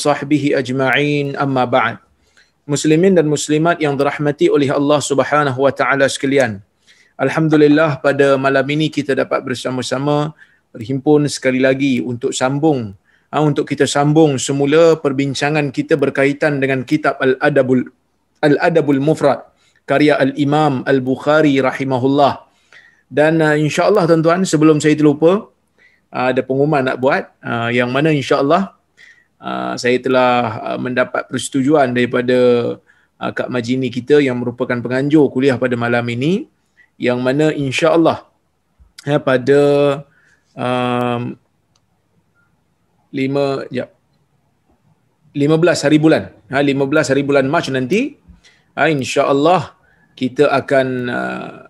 وصحبه أجمعين أما بعد. Muslimin dan muslimat yang dirahmati oleh Allah Subhanahu wa taala sekalian. Alhamdulillah pada malam ini kita dapat bersama-sama berhimpun sekali lagi untuk kita sambung semula perbincangan kita berkaitan dengan kitab Al-Adabul Mufrad karya Al-Imam Al-Bukhari rahimahullah. Dan insya-Allah tuan-tuan, sebelum saya terlupa, ada pengumuman nak buat yang mana insya-Allah saya telah mendapat persetujuan daripada Kak Majini kita yang merupakan penganjur kuliah pada malam ini, yang mana insya-Allah pada 15 hari bulan Mac nanti, insya-Allah kita akan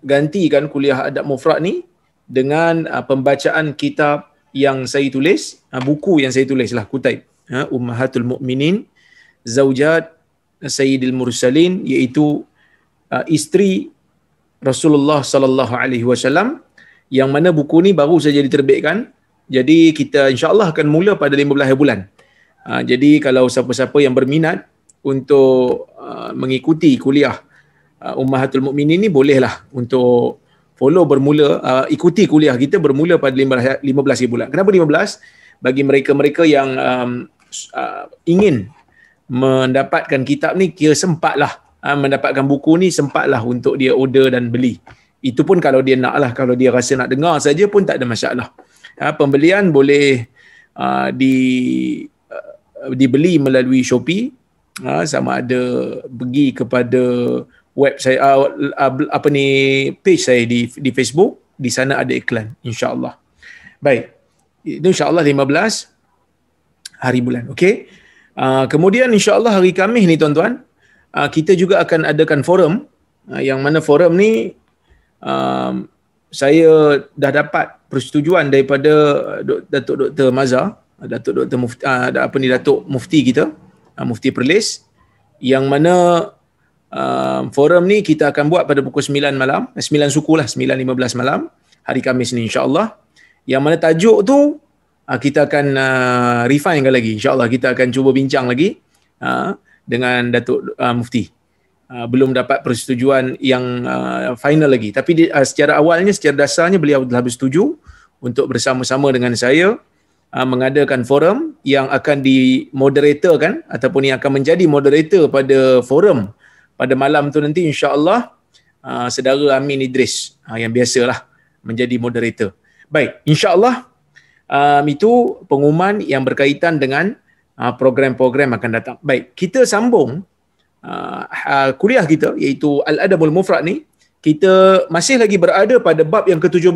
gantikan kuliah adab mufrad ni dengan pembacaan kitab yang saya tulis, buku yang saya tulis lah, kutaib Ummahatul Mukminin Zaujat Sayyidil Mursalin, iaitu isteri Rasulullah sallallahu alaihi wasallam, yang mana buku ni baru saja diterbitkan. Jadi kita insya-Allah akan mula pada 15 hari bulan. Jadi kalau siapa-siapa yang berminat untuk mengikuti kuliah Ummahatul Mukminin ni, bolehlah untuk follow bermula, ikuti kuliah kita bermula pada 15 hari bulan. Kenapa 15? Bagi mereka-mereka yang ingin mendapatkan kitab ni, kira sempatlah mendapatkan buku ni, sempatlah untuk dia order dan beli. Itu pun kalau dia nak lah, kalau dia rasa nak dengar saja pun tak ada masalah. Pembelian boleh dibeli melalui Shopee, sama ada pergi kepada website page saya di Facebook, di sana ada iklan insya-Allah. Baik, itu insya-Allah 15 hari bulan. Okey. Kemudian insya-Allah hari Khamis ni tuan-tuan, kita juga akan adakan forum, yang mana forum ni saya dah dapat persetujuan daripada Datuk Dr. Mazhar, Datuk Dr. Mufti, Datuk Mufti kita, Mufti Perlis, yang mana forum ni kita akan buat pada pukul 9 malam, 9 suku lah, 9.15 malam hari Khamis ni insya-Allah. Yang mana tajuk tu kita akan refinekan lagi, insya-Allah kita akan cuba bincang lagi dengan Datuk Mufti. Belum dapat persetujuan yang final lagi, tapi secara awalnya, secara dasarnya beliau telah bersetuju untuk bersama-sama dengan saya mengadakan forum yang akan dimoderatorkan, ataupun yang akan menjadi moderator pada forum pada malam tu nanti insya-Allah saudara Amin Idris, yang biasalah menjadi moderator. Baik, insya-Allah itu pengumuman yang berkaitan dengan program-program akan datang. Baik, kita sambung kuliah kita, iaitu Al-Adabul Mufrad ni. Kita masih lagi berada pada bab yang ke-17,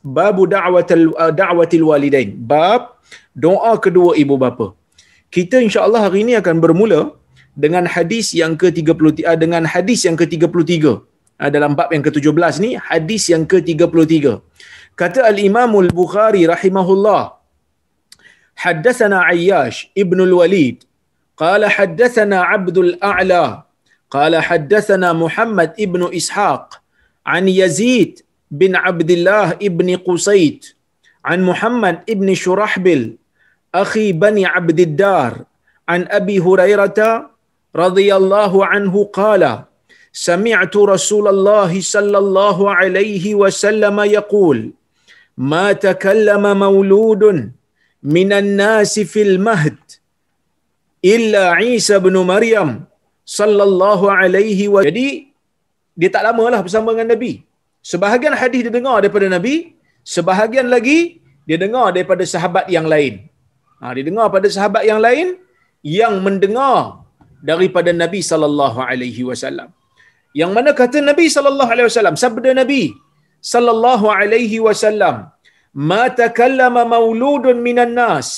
babu da'watil walidain, bab doa kedua ibu bapa. Kita insya-Allah hari ini akan bermula dengan hadis yang ke-33, dalam bab yang ke-17 ni, hadis yang ke-33. Kata Al-Imam Al-Bukhari rahimahullah, haddatsana Ayyash ibn al-Walid qala haddatsana Abdul A'la qala haddatsana Muhammad ibn Ishaq an Yazid bin Abdullah ibn Qusayt an Muhammad ibn Shurahbil akhi bani Abdiddar an Abi Hurairah radhiyallahu anhu qala sami'tu Rasulullah sallallahu alaihi wasallam yaqul ma takallama mauludun minan nasi fil mahd illa Isa bin Maryam sallallahu alaihi wa. Jadi dia tak lamalah bersama dengan Nabi. Sebahagian hadis dia dengar daripada Nabi, sebahagian lagi dia dengar daripada sahabat yang lain. Dia dengar pada sahabat yang lain yang mendengar daripada Nabi sallallahu alaihi wasallam. Yang mana kata Nabi sallallahu alaihi wasallam, sabda Nabi sallallahu alaihi wasallam, ma takallama mauludun minan nas,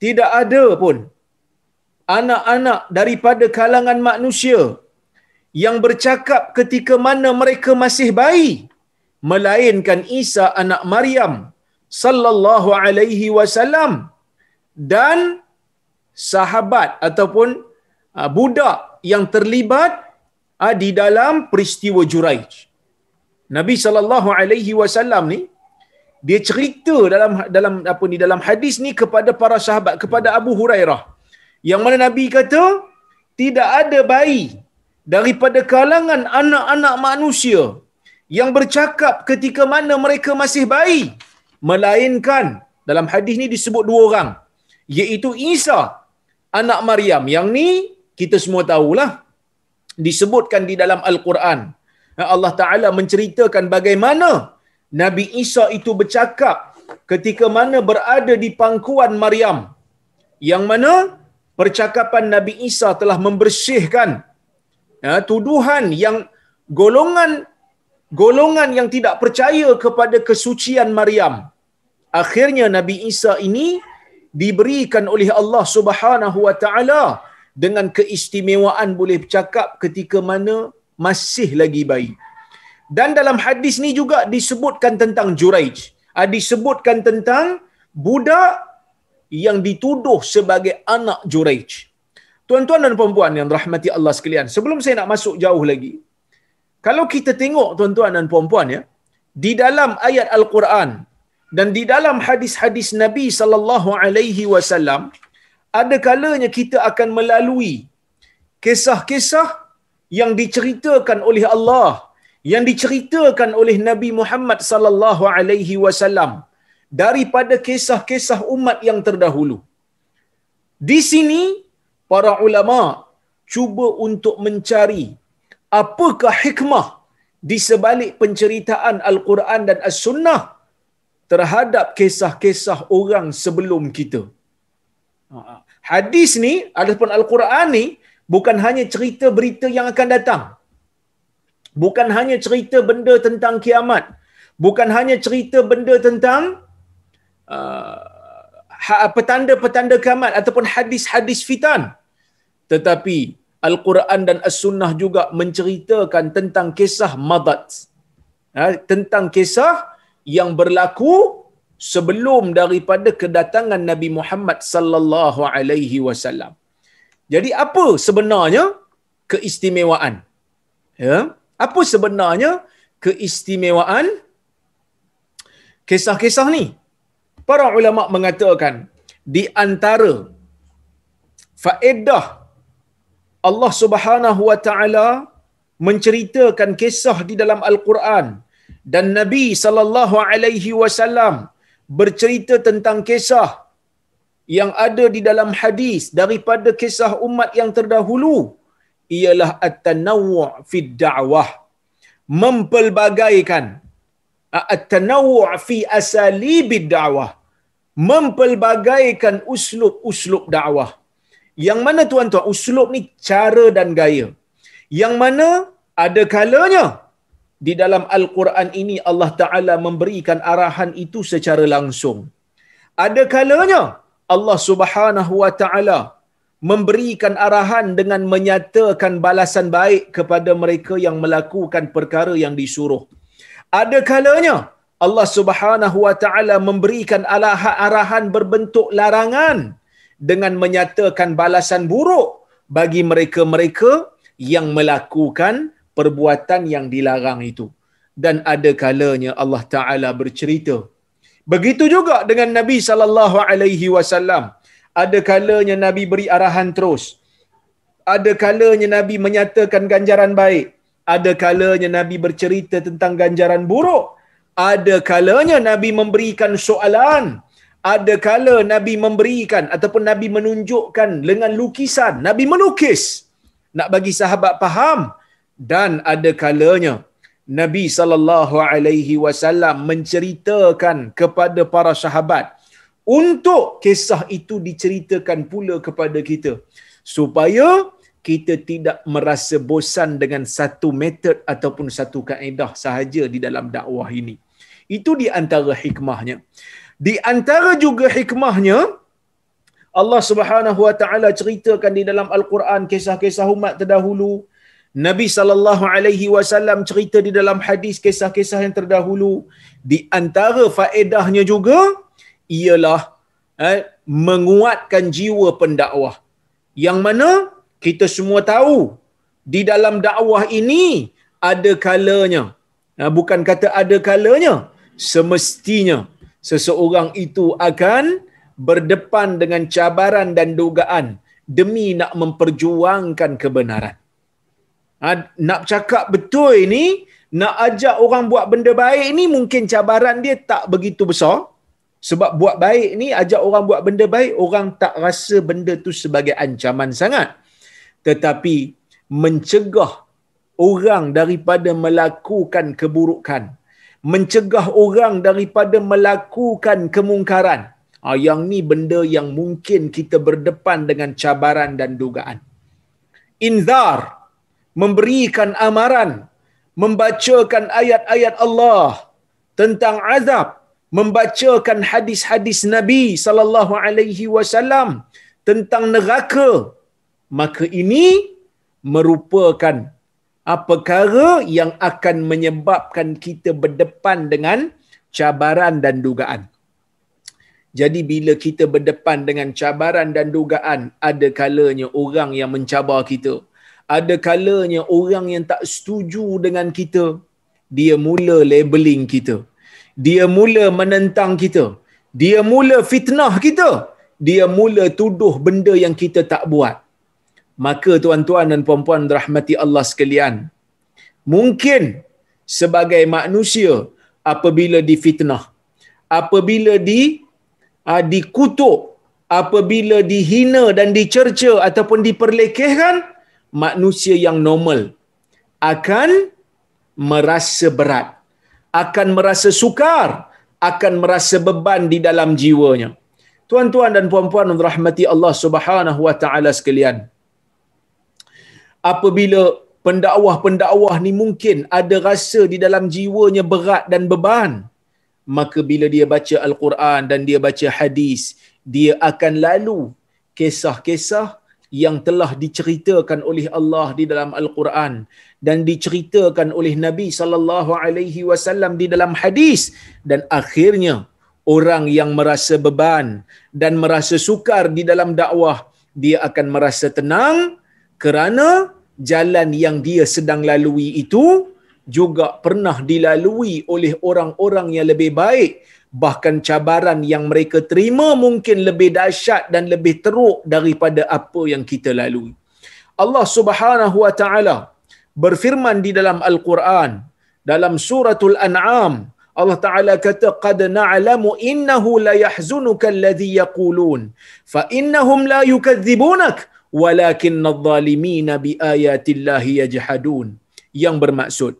tidak ada pun anak-anak daripada kalangan manusia yang bercakap ketika mana mereka masih bayi, melainkan Isa anak Maryam sallallahu alaihi wasallam dan sahabat ataupun budak yang terlibat di dalam peristiwa Juraij. Nabi sallallahu alaihi wasallam ni dia cerita dalam hadis ni kepada para sahabat, kepada Abu Hurairah. Yang mana Nabi kata, tidak ada bayi daripada kalangan anak-anak manusia yang bercakap ketika mana mereka masih bayi, melainkan dalam hadis ni disebut dua orang, iaitu Isa anak Maryam. Yang ni kita semua tahulah, disebutkan di dalam Al-Quran. Allah Ta'ala menceritakan bagaimana Nabi Isa itu bercakap ketika mana berada di pangkuan Maryam, yang mana percakapan Nabi Isa telah membersihkan tuduhan yang golongan yang tidak percaya kepada kesucian Maryam. Akhirnya Nabi Isa ini diberikan oleh Allah Subhanahu wa taala dengan keistimewaan boleh bercakap ketika mana masih lagi bayi. Dan dalam hadis ni juga disebutkan tentang Juraij, disebutkan tentang budak yang dituduh sebagai anak Juraij. Tuan-tuan dan puan-puan yang rahmati Allah sekalian, sebelum saya nak masuk jauh lagi, kalau kita tengok tuan-tuan dan puan-puan ya, di dalam ayat Al-Quran dan di dalam hadis-hadis Nabi sallallahu alaihi wasallam, ada kalanya kita akan melalui kisah-kisah yang diceritakan oleh Allah, yang diceritakan oleh Nabi Muhammad sallallahu alaihi wasallam daripada kisah-kisah umat yang terdahulu. Di sini para ulama cuba untuk mencari apakah hikmah di sebalik penceritaan Al-Quran dan As-Sunnah terhadap kisah-kisah orang sebelum kita. Hadis ni ataupun Al-Quran ni bukan hanya cerita berita yang akan datang, bukan hanya cerita benda tentang kiamat, bukan hanya cerita benda tentang petanda-petanda kiamat ataupun hadis-hadis fitan, tetapi Al-Quran dan As-Sunnah juga menceritakan tentang kisah madat, tentang kisah yang berlaku sebelum daripada kedatangan Nabi Muhammad sallallahu alaihi wasallam. Jadi apa sebenarnya keistimewaan? Ya, apa sebenarnya keistimewaan kisah-kisah ni? Para ulama mengatakan di antara faedah Allah Subhanahu wa taala menceritakan kisah di dalam Al-Quran dan Nabi sallallahu alaihi wasallam bercerita tentang kisah yang ada di dalam hadis daripada kisah umat yang terdahulu, ialah at-tanawwu' fi da'wah, mempelbagaikan, at-tanawwu' fi asalibid da'wah, mempelbagaikan uslub-uslub dakwah. Yang mana tuan-tuan, uslub ni cara dan gaya, yang mana ada kalanya di dalam Al-Quran ini Allah Ta'ala memberikan arahan itu secara langsung. Ada kalanya Allah Subhanahu wa Ta'ala memberikan arahan dengan menyatakan balasan baik kepada mereka yang melakukan perkara yang disuruh. Ada kalanya Allah Subhanahu wa Ta'ala memberikan arahan berbentuk larangan dengan menyatakan balasan buruk bagi mereka-mereka yang melakukan perbuatan yang dilarang itu. Dan ada kalanya Allah Ta'ala bercerita. Begitu juga dengan Nabi sallallahu alaihi wasallam. Ada kalanya Nabi beri arahan terus. Ada kalanya Nabi menyatakan ganjaran baik. Ada kalanya Nabi bercerita tentang ganjaran buruk. Ada kalanya Nabi memberikan soalan. Ada kala Nabi memberikan ataupun Nabi menunjukkan dengan lukisan. Nabi melukis nak bagi sahabat faham. Dan ada kalanya Nabi sallallahu alaihi wasallam menceritakan kepada para sahabat untuk kisah itu diceritakan pula kepada kita supaya kita tidak merasa bosan dengan satu metod ataupun satu kaedah sahaja di dalam dakwah ini. Itu di antara hikmahnya. Di antara juga hikmahnya, Allah Subhanahu wa taala ceritakan di dalam Al-Quran kisah-kisah umat terdahulu. Nabi sallallahu alaihi wasallam cerita di dalam hadis kisah-kisah yang terdahulu. Di antara faedahnya juga ialah menguatkan jiwa pendakwah. Yang mana kita semua tahu di dalam dakwah ini ada kalanya, bukan kata ada kalanya, semestinya seseorang itu akan berdepan dengan cabaran dan dugaan demi nak memperjuangkan kebenaran. Nak cakap betul ini, nak ajak orang buat benda baik ni, mungkin cabaran dia tak begitu besar. Sebab buat baik ni, ajak orang buat benda baik, orang tak rasa benda tu sebagai ancaman sangat. Tetapi mencegah orang daripada melakukan keburukan, mencegah orang daripada melakukan kemungkaran, yang ni benda yang mungkin kita berdepan dengan cabaran dan dugaan. Inzar, memberikan amaran, membacakan ayat-ayat Allah tentang azab, membacakan hadis-hadis Nabi sallallahu alaihi wasallam tentang neraka, maka ini merupakan perkara yang akan menyebabkan kita berdepan dengan cabaran dan dugaan. Jadi bila kita berdepan dengan cabaran dan dugaan, ada kalanya orang yang mencabar kita, ada kalanya orang yang tak setuju dengan kita, dia mula labeling kita, dia mula menentang kita, dia mula fitnah kita, dia mula tuduh benda yang kita tak buat. Maka tuan-tuan dan puan-puan rahmati Allah sekalian, mungkin sebagai manusia, apabila difitnah, apabila dikutuk, apabila dihina dan dicerca ataupun diperlekehkan, manusia yang normal akan merasa berat, akan merasa sukar, akan merasa beban di dalam jiwanya. Tuan-tuan dan puan-puan rahmati Allah Subhanahu wa taala sekalian, apabila pendakwah-pendakwah ni mungkin ada rasa di dalam jiwanya berat dan beban, maka bila dia baca Al-Quran dan dia baca hadis, dia akan lalu kisah-kisah yang telah diceritakan oleh Allah di dalam Al-Quran dan diceritakan oleh Nabi sallallahu alaihi wasallam di dalam hadis, dan akhirnya orang yang merasa beban dan merasa sukar di dalam dakwah, dia akan merasa tenang kerana jalan yang dia sedang lalui itu juga pernah dilalui oleh orang-orang yang lebih baik. Bahkan cabaran yang mereka terima mungkin lebih dahsyat dan lebih teruk daripada apa yang kita lalui. Allah Subhanahu wa taala berfirman di dalam Al-Quran, dalam suratul An'am, Allah Taala kata, qad na'lamu innahu la yahzunuka alladhi yaqulun fa innahum la yukadzibunak walakinna adh-dhalimina bi ayatillahi yajhadun. Yang bermaksud,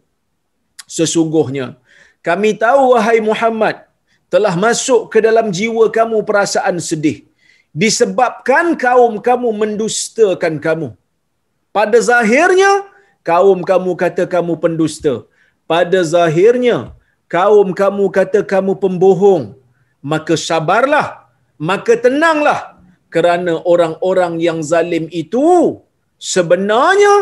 sesungguhnya kami tahu wahai Muhammad, telah masuk ke dalam jiwa kamu perasaan sedih disebabkan kaum kamu mendustakan kamu. Pada zahirnya kaum kamu kata kamu pendusta, pada zahirnya kaum kamu kata kamu pembohong. Maka sabarlah, maka tenanglah, kerana orang-orang yang zalim itu sebenarnya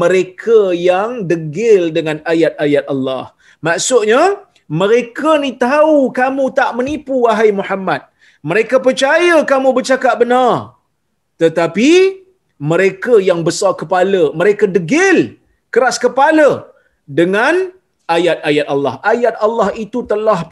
mereka yang degil dengan ayat-ayat Allah. Maksudnya, mereka ni tahu kamu tak menipu wahai Muhammad. Mereka percaya kamu bercakap benar. Tetapi mereka yang besar kepala, mereka degil, keras kepala dengan ayat-ayat Allah. Ayat Allah itu telah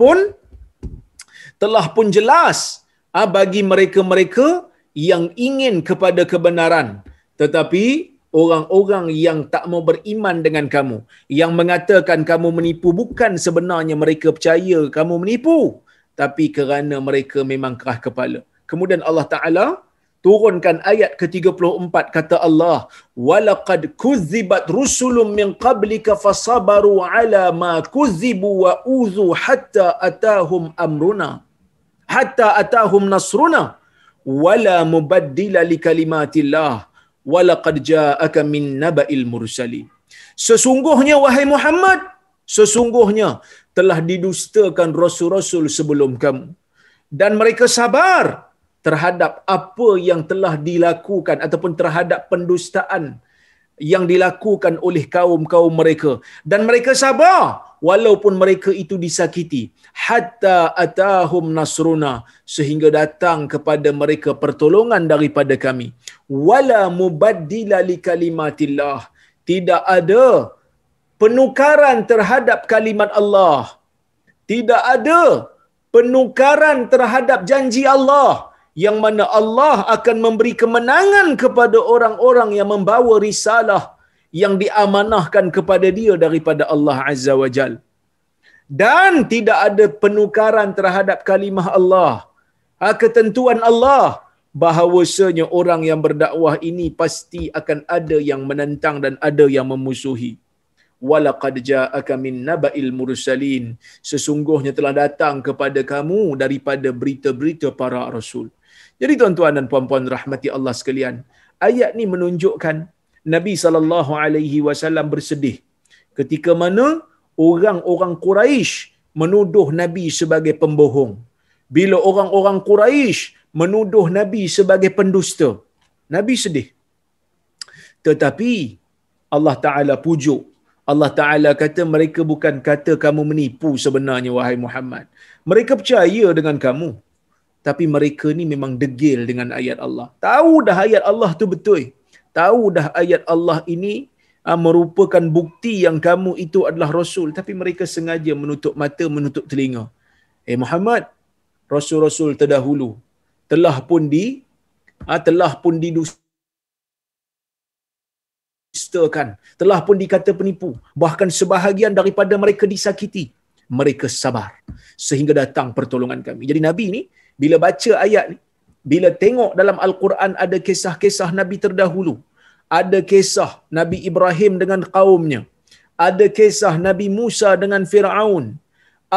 pun jelas bagi mereka-mereka yang ingin kepada kebenaran. Tetapi orang-orang yang tak mau beriman dengan kamu, yang mengatakan kamu menipu, bukan sebenarnya mereka percaya kamu menipu, tapi kerana mereka memang keras kepala. Kemudian Allah Ta'ala turunkan ayat ke-34, kata Allah, walaqad kuzzibat rusulun min qablika fasabaru ala ma kuzzibu wa uzu hatta atahum amruna hatta atahum nasruna wala mubaddila likalimatillah walaqad ja'aka min naba'il mursalin. Sesungguhnya wahai Muhammad, sesungguhnya telah didustakan rasul-rasul sebelum kamu, dan mereka sabar terhadap apa yang telah dilakukan ataupun terhadap pendustaan yang dilakukan oleh kaum-kaum mereka, dan mereka sabar walaupun mereka itu disakiti, hatta atahum nasruna, sehingga datang kepada mereka pertolongan daripada kami. Wala mubaddila likalimatillah, tidak ada penukaran terhadap kalimat Allah, tidak ada penukaran terhadap janji Allah yang mana Allah akan memberi kemenangan kepada orang-orang yang membawa risalah yang diamanahkan kepada dia daripada Allah Azza wa Jal. Dan tidak ada penukaran terhadap kalimah Allah. Ketentuan Allah bahawasanya orang yang berdakwah ini pasti akan ada yang menentang dan ada yang memusuhi. Walaqad ja'aka min naba'il mursalin, sesungguhnya telah datang kepada kamu daripada berita-berita para rasul. Jadi tuan-tuan dan puan-puan rahmati Allah sekalian, ayat ni menunjukkan Nabi SAW bersedih ketika mana orang-orang Quraisy menuduh Nabi sebagai pembohong. Bila orang-orang Quraisy menuduh Nabi sebagai pendusta, Nabi sedih. Tetapi Allah Ta'ala pujuk. Allah Ta'ala kata mereka bukan kata kamu menipu sebenarnya wahai Muhammad. Mereka percaya dengan kamu. Tapi mereka ni memang degil dengan ayat Allah. Tahu dah ayat Allah tu betul. Tahu dah ayat Allah ini merupakan bukti yang kamu itu adalah Rasul. Tapi mereka sengaja menutup mata, menutup telinga. Muhammad, Rasul-Rasul terdahulu telah pun didustakan, telah pun dikata penipu, bahkan sebahagian daripada mereka disakiti. Mereka sabar sehingga datang pertolongan kami. Jadi Nabi ni bila baca ayat ni, bila tengok dalam Al-Quran ada kisah-kisah Nabi terdahulu, ada kisah Nabi Ibrahim dengan kaumnya, ada kisah Nabi Musa dengan Fir'aun,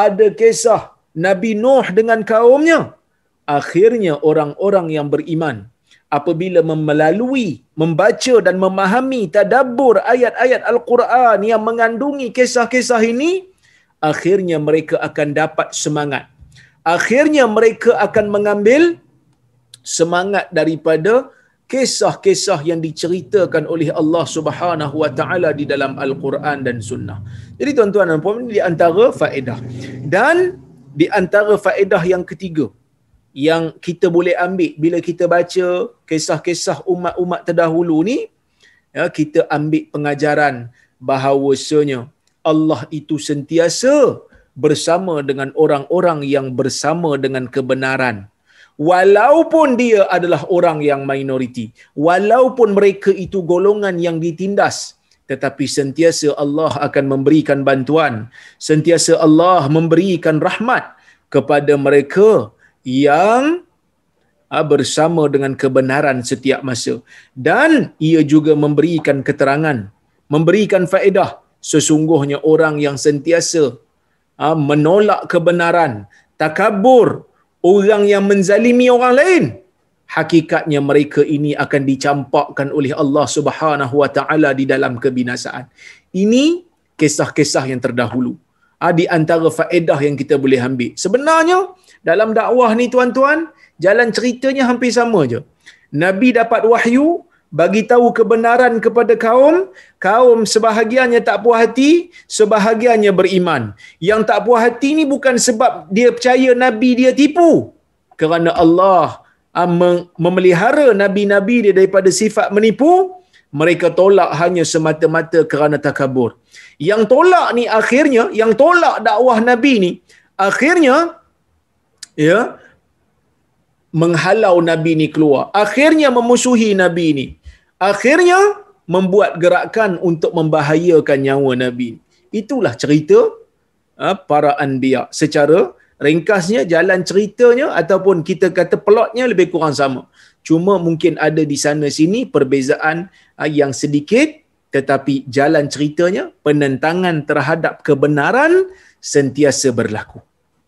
ada kisah Nabi Nuh dengan kaumnya, akhirnya orang-orang yang beriman apabila melalui membaca dan memahami tadabbur ayat-ayat Al-Quran yang mengandungi kisah-kisah ini, akhirnya mereka akan dapat semangat. Akhirnya mereka akan mengambil semangat daripada kisah-kisah yang diceritakan oleh Allah Subhanahu wa taala di dalam Al-Quran dan Sunnah. Jadi tuan-tuan dan puan, di antara faedah, dan di antara faedah yang ketiga yang kita boleh ambil bila kita baca kisah-kisah umat-umat terdahulu ni, kita ambil pengajaran bahawasanya Allah itu sentiasa bersama dengan orang-orang yang bersama dengan kebenaran. Walaupun dia adalah orang yang minoriti, walaupun mereka itu golongan yang ditindas, tetapi sentiasa Allah akan memberikan bantuan, sentiasa Allah memberikan rahmat kepada mereka yang bersama dengan kebenaran setiap masa. Dan ia juga memberikan keterangan, memberikan faedah, sesungguhnya orang yang sentiasa menolak kebenaran, takabur, orang yang menzalimi orang lain, hakikatnya mereka ini akan dicampakkan oleh Allah Subhanahu wa taala di dalam kebinasaan. Ini kisah-kisah yang terdahulu. Di antara faedah yang kita boleh ambil. Sebenarnya dalam dakwah ni tuan-tuan, jalan ceritanya hampir sama je. Nabi dapat wahyu, bagi tahu kebenaran kepada kaum sebahagiannya tak puas hati, sebahagiannya beriman. Yang tak puas hati ni bukan sebab dia percaya Nabi dia tipu, kerana Allah memelihara Nabi-Nabi dia daripada sifat menipu. Mereka tolak hanya semata-mata kerana takabur. Yang tolak ni akhirnya, yang tolak dakwah Nabi ni akhirnya menghalau Nabi ni keluar, akhirnya memusuhi Nabi ni, akhirnya membuat gerakan untuk membahayakan nyawa Nabi. Itulah cerita para anbiya. Secara ringkasnya, jalan ceritanya ataupun kita kata plotnya lebih kurang sama. Cuma mungkin ada di sana sini perbezaan yang sedikit, tetapi jalan ceritanya, penentangan terhadap kebenaran sentiasa berlaku.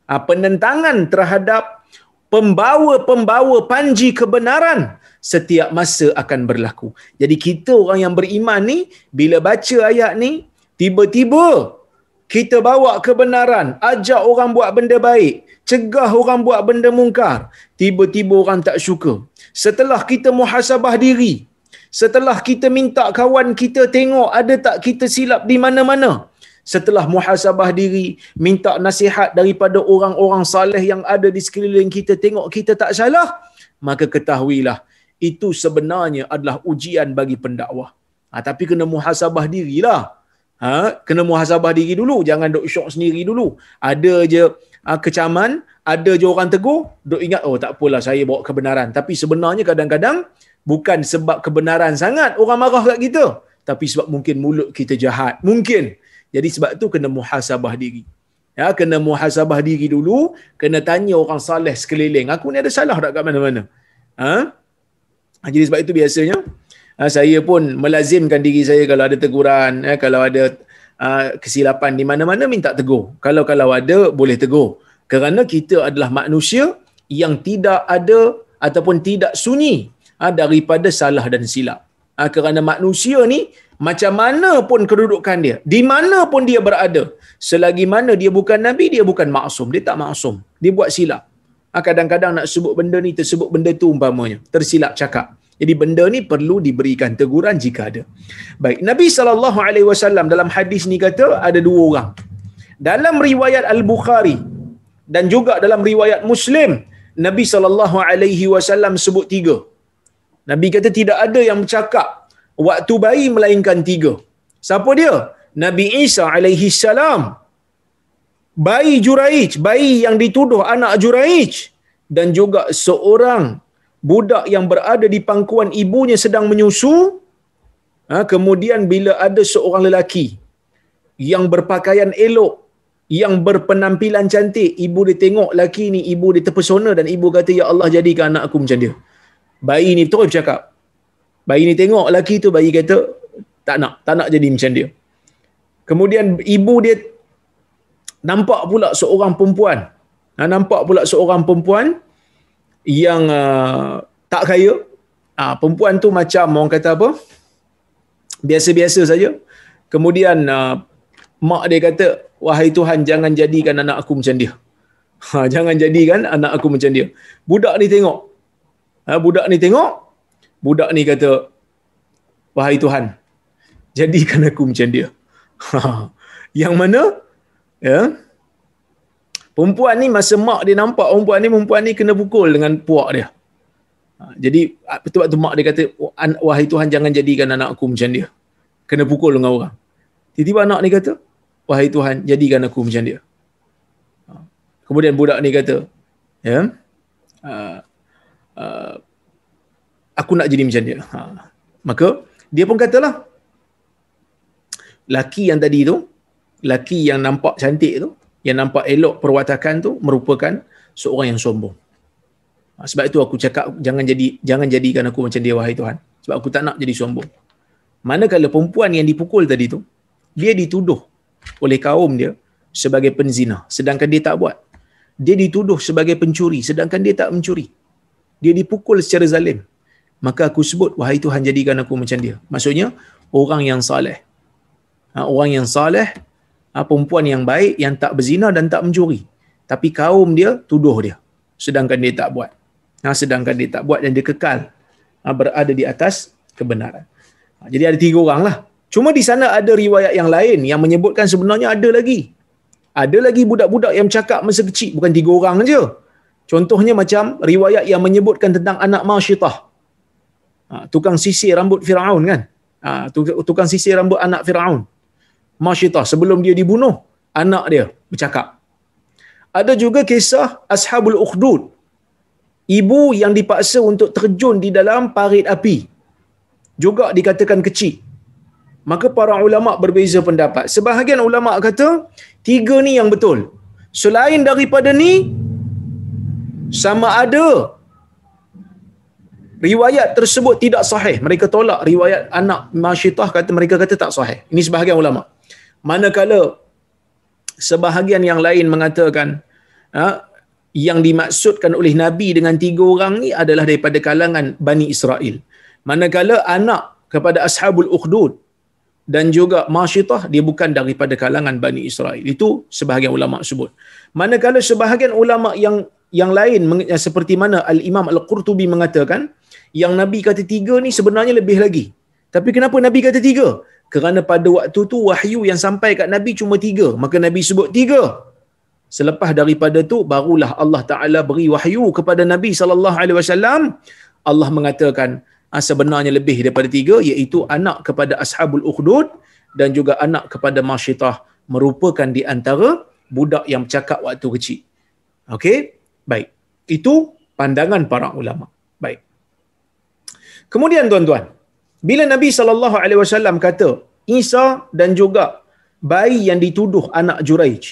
Penentangan terhadap pembawa-pembawa panji kebenaran setiap masa akan berlaku. Jadi kita orang yang beriman ni, bila baca ayat ni, tiba-tiba kita bawa kebenaran, ajak orang buat benda baik, cegah orang buat benda mungkar, tiba-tiba orang tak suka. Setelah kita muhasabah diri, setelah kita minta kawan kita tengok ada tak kita silap di mana-mana, setelah muhasabah diri, minta nasihat daripada orang-orang saleh yang ada di sekeliling kita, tengok kita tak salah, maka ketahuilah itu sebenarnya adalah ujian bagi pendakwah. Tapi kena muhasabah dirilah. Kena muhasabah diri dulu, jangan duk syok sendiri dulu. Ada je kecaman, ada je orang tegur, duk ingat, oh tak apalah saya bawa kebenaran. Tapi sebenarnya kadang-kadang bukan sebab kebenaran sangat orang marah kat kita, tapi sebab mungkin mulut kita jahat. Mungkin. Jadi sebab tu kena muhasabah diri. Ya, kena muhasabah diri dulu, kena tanya orang saleh sekeliling. Aku ni ada salah tak kat mana-mana? Jadi sebab itu biasanya saya pun melazimkan diri saya kalau ada teguran, kalau ada kesilapan di mana-mana minta tegur. Kalau ada boleh tegur. Kerana kita adalah manusia yang tidak ada ataupun tidak sunyi daripada salah dan silap. Kerana manusia ni macam mana pun kedudukan dia, di mana pun dia berada, selagi mana dia bukan Nabi, dia bukan maksum. Dia tak maksum. Dia buat silap. Kadang-kadang nak sebut benda ni, tersebut benda tu umpamanya. Tersilap cakap. Jadi benda ni perlu diberikan teguran jika ada. Baik, Nabi SAW dalam hadis ni kata ada dua orang. Dalam riwayat Al-Bukhari dan juga dalam riwayat Muslim, Nabi SAW sebut tiga. Nabi kata tidak ada yang bercakap waktu bayi melainkan tiga. Siapa dia? Nabi Isa alaihissalam, bayi Juraij, bayi yang dituduh anak Juraij, dan juga seorang budak yang berada di pangkuan ibunya sedang menyusu. Kemudian bila ada seorang lelaki yang berpakaian elok, yang berpenampilan cantik, ibu dia tengok lelaki ni, ibu dia terpesona dan ibu kata, ya Allah jadikan anak aku macam dia. Bayi ni terus bercakap. Bayi ni tengok lelaki tu, bayi kata tak nak jadi macam dia. Kemudian ibu dia nampak pula seorang perempuan yang tak kaya. Perempuan tu macam orang kata apa, biasa-biasa saja. Kemudian mak dia kata, wahai Tuhan jangan jadikan anak aku macam dia. Jangan jadikan anak aku macam dia. Budak ni tengok, budak ni kata, wahai Tuhan jadikan aku macam dia. Yang mana ya, perempuan ni masa mak dia nampak perempuan ni kena pukul dengan puak dia. Jadi betul tu mak dia kata, wahai Tuhan jangan jadikan anak aku macam dia, kena pukul dengan orang. Tiba-tiba anak ni kata, wahai Tuhan jadikan aku macam dia. Kemudian budak ni kata, ya, aku nak jadi macam dia. Maka dia pun katalah, laki yang tadi tu, laki yang nampak cantik tu, yang nampak elok perwatakan tu, merupakan seorang yang sombong. Sebab itu aku cakap jangan jadikan aku macam dia wahai Tuhan, sebab aku tak nak jadi sombong. Manakala perempuan yang dipukul tadi tu, dia dituduh oleh kaum dia sebagai penzina sedangkan dia tak buat. Dia dituduh sebagai pencuri sedangkan dia tak mencuri. Dia dipukul secara zalim. Maka aku sebut, wahai Tuhan jadikan aku macam dia. Maksudnya orang yang saleh. Orang yang saleh, perempuan yang baik, yang tak berzina dan tak mencuri. Tapi kaum dia tuduh dia sedangkan dia tak buat. Sedangkan dia tak buat dan dia kekal berada di atas kebenaran. Jadi ada tiga orang lah. Cuma di sana ada riwayat yang lain yang menyebutkan sebenarnya ada lagi. Ada lagi budak-budak yang bercakap masa kecil, bukan tiga orang je. Contohnya macam riwayat yang menyebutkan tentang anak Masyitah. Tukang sisir rambut Firaun kan. Tukang sisir rambut anak Firaun. Masyitah, sebelum dia dibunuh, anak dia bercakap. Ada juga kisah Ashabul Ukhdud. Ibu yang dipaksa untuk terjun di dalam parit api. Juga dikatakan kecil. Maka para ulama berbeza pendapat. Sebahagian ulama kata tiga ni yang betul. Selain daripada ni, sama ada riwayat tersebut tidak sahih. Mereka tolak riwayat anak Masyitah, mereka kata tak sahih. Ini sebahagian ulama. Manakala sebahagian yang lain mengatakan yang dimaksudkan oleh Nabi dengan tiga orang ni adalah daripada kalangan Bani Israel. Manakala anak kepada Ashabul Ukhdud dan juga Masyitah, dia bukan daripada kalangan Bani Israel. Itu sebahagian ulama sebut. Manakala sebahagian ulama yang lain seperti mana Al-Imam Al-Qurtubi mengatakan, yang Nabi kata tiga ni sebenarnya lebih lagi. Tapi kenapa Nabi kata tiga? Kerana pada waktu tu wahyu yang sampai kat Nabi cuma tiga. Maka Nabi sebut tiga. Selepas daripada tu barulah Allah Ta'ala beri wahyu kepada Nabi SAW. Allah mengatakan sebenarnya lebih daripada tiga, iaitu anak kepada Ashabul Ukhdud dan juga anak kepada Masyitah merupakan di antara budak yang bercakap waktu kecil. Okey? Baik. Itu pandangan para ulama. Baik. Kemudian tuan-tuan, bila Nabi SAW kata Isa dan juga bayi yang dituduh anak Juraij,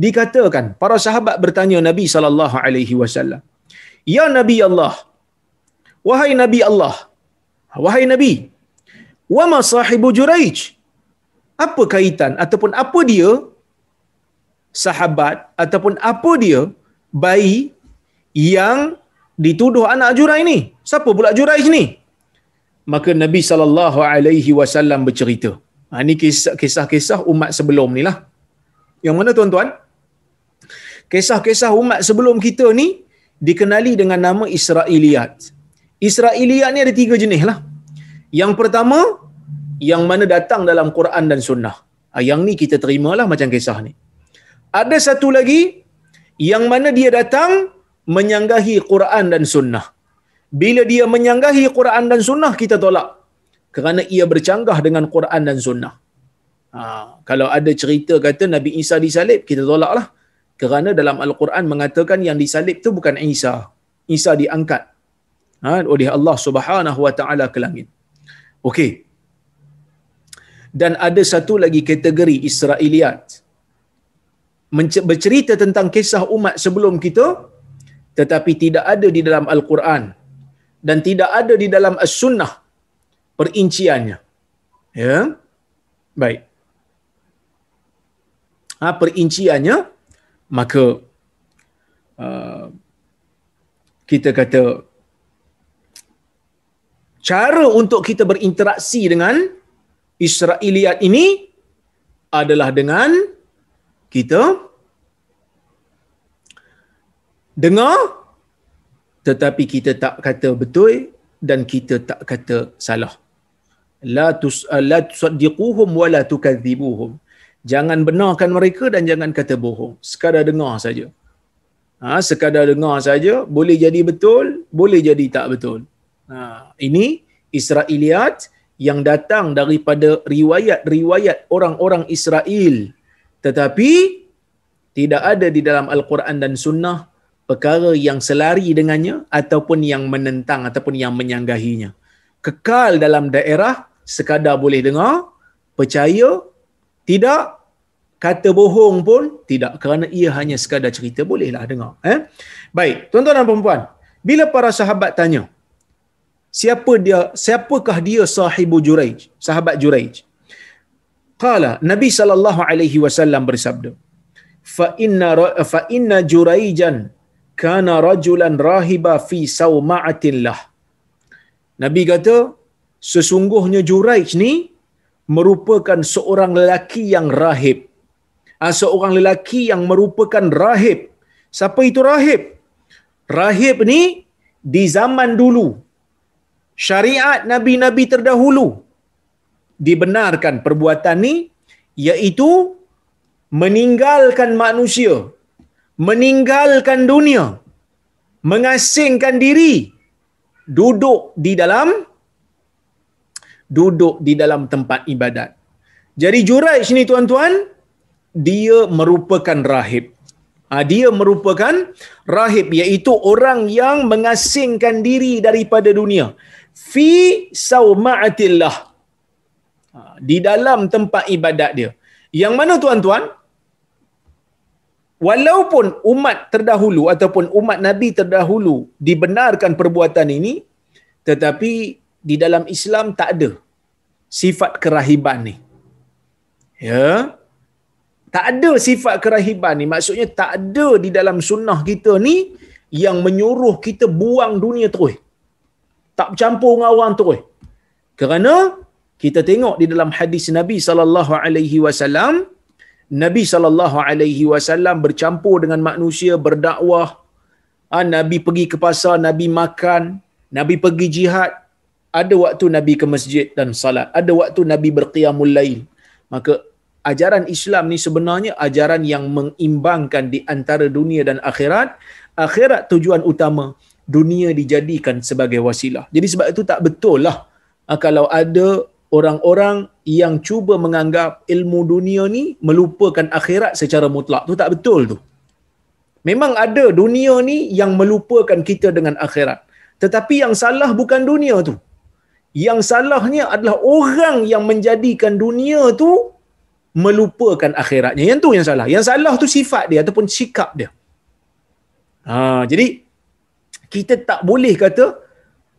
dikatakan para sahabat bertanya Nabi SAW, "Ya Nabi Allah, wahai Nabi Allah, wahai Nabi, wa ma sahibu Juraij?" Apa kaitan ataupun apa dia sahabat ataupun apa dia bayi yang dituduh anak Juraij ni? Siapa pula Juraij ni? Maka Nabi SAW bercerita. Ini kisah-kisah umat sebelum ni lah. Yang mana tuan-tuan? Kisah-kisah umat sebelum kita ni dikenali dengan nama Israiliyat. Israiliyat ni ada 3 jenis lah. Yang pertama, yang mana datang dalam Quran dan Sunnah. Yang ni kita terimalah macam kisah ni. Ada satu lagi, yang mana dia datang menyanggahi Quran dan Sunnah. Bila dia menyanggahi Quran dan Sunnah, kita tolak. Kerana ia bercanggah dengan Quran dan Sunnah. Kalau ada cerita kata Nabi Isa disalib, kita tolaklah. Kerana dalam Al-Quran mengatakan yang disalib tu bukan Isa. Isa diangkat oleh Allah Subhanahu Wa Taala ke langit. Okey. Dan ada satu lagi kategori Israiliyat. Bercerita tentang kisah umat sebelum kita, tetapi tidak ada di dalam Al-Quran dan tidak ada di dalam As-Sunnah perinciannya. Ya. Baik. Perinciannya, maka kita kata cara untuk kita berinteraksi dengan Israiliyat ini adalah dengan kita dengar tetapi kita tak kata betul dan kita tak kata salah. La tusaddiquhum wa la tukadzibuhum. Jangan benarkan mereka dan jangan kata bohong. Sekadar dengar saja. Sekadar dengar saja, boleh jadi betul, boleh jadi tak betul. Ini Israiliyat yang datang daripada riwayat-riwayat orang-orang Israel, tetapi tidak ada di dalam Al-Quran dan Sunnah perkara yang selari dengannya ataupun yang menentang ataupun yang menyanggahinya. Kekal dalam daerah sekadar boleh dengar, percaya, tidak, kata bohong pun tidak, kerana ia hanya sekadar cerita, bolehlah dengar. Baik, tuan-tuan dan puan-puan, bila para sahabat tanya, siapakah dia sahibu Juraij, sahabat Juraij? Qala, Nabi SAW bersabda, fa inna Juraijan kana rajulan rahiba fi sawma'atin lah. Nabi kata, sesungguhnya Juraij ni merupakan seorang lelaki yang rahib. Seorang lelaki yang merupakan rahib. Siapa itu rahib? Rahib ni di zaman dulu, syariat Nabi-Nabi terdahulu, dibenarkan perbuatan ni, iaitu meninggalkan manusia, meninggalkan dunia, mengasingkan diri, duduk di dalam tempat ibadat. Jadi Juraij ni tuan-tuan, dia merupakan rahib. Dia merupakan rahib, iaitu orang yang mengasingkan diri daripada dunia. Fi sawma'atillah, di dalam tempat ibadat dia. Yang mana tuan-tuan, walaupun umat terdahulu ataupun umat Nabi terdahulu dibenarkan perbuatan ini, tetapi di dalam Islam tak ada sifat kerahiban ni. Ya. Tak ada sifat kerahiban ni. Maksudnya tak ada di dalam sunnah kita ni yang menyuruh kita buang dunia terus. Tak bercampur dengan orang terus. Kerana kita tengok di dalam hadis Nabi SAW, Nabi SAW bercampur dengan manusia, berdakwah. Nabi pergi ke pasar, Nabi makan, Nabi pergi jihad. Ada waktu Nabi ke masjid dan salat. Ada waktu Nabi berqiyamul lail. Maka ajaran Islam ni sebenarnya ajaran yang mengimbangkan di antara dunia dan akhirat. Akhirat tujuan utama, dunia dijadikan sebagai wasilah. Jadi sebab itu tak betul lah kalau ada orang-orang yang cuba menganggap ilmu dunia ni melupakan akhirat secara mutlak. Tu tak betul tu. Memang ada dunia ni yang melupakan kita dengan akhirat. Tetapi yang salah bukan dunia tu. Yang salahnya adalah orang yang menjadikan dunia tu melupakan akhiratnya. Yang tu yang salah. Yang salah tu sifat dia ataupun sikap dia. Jadi kita tak boleh kata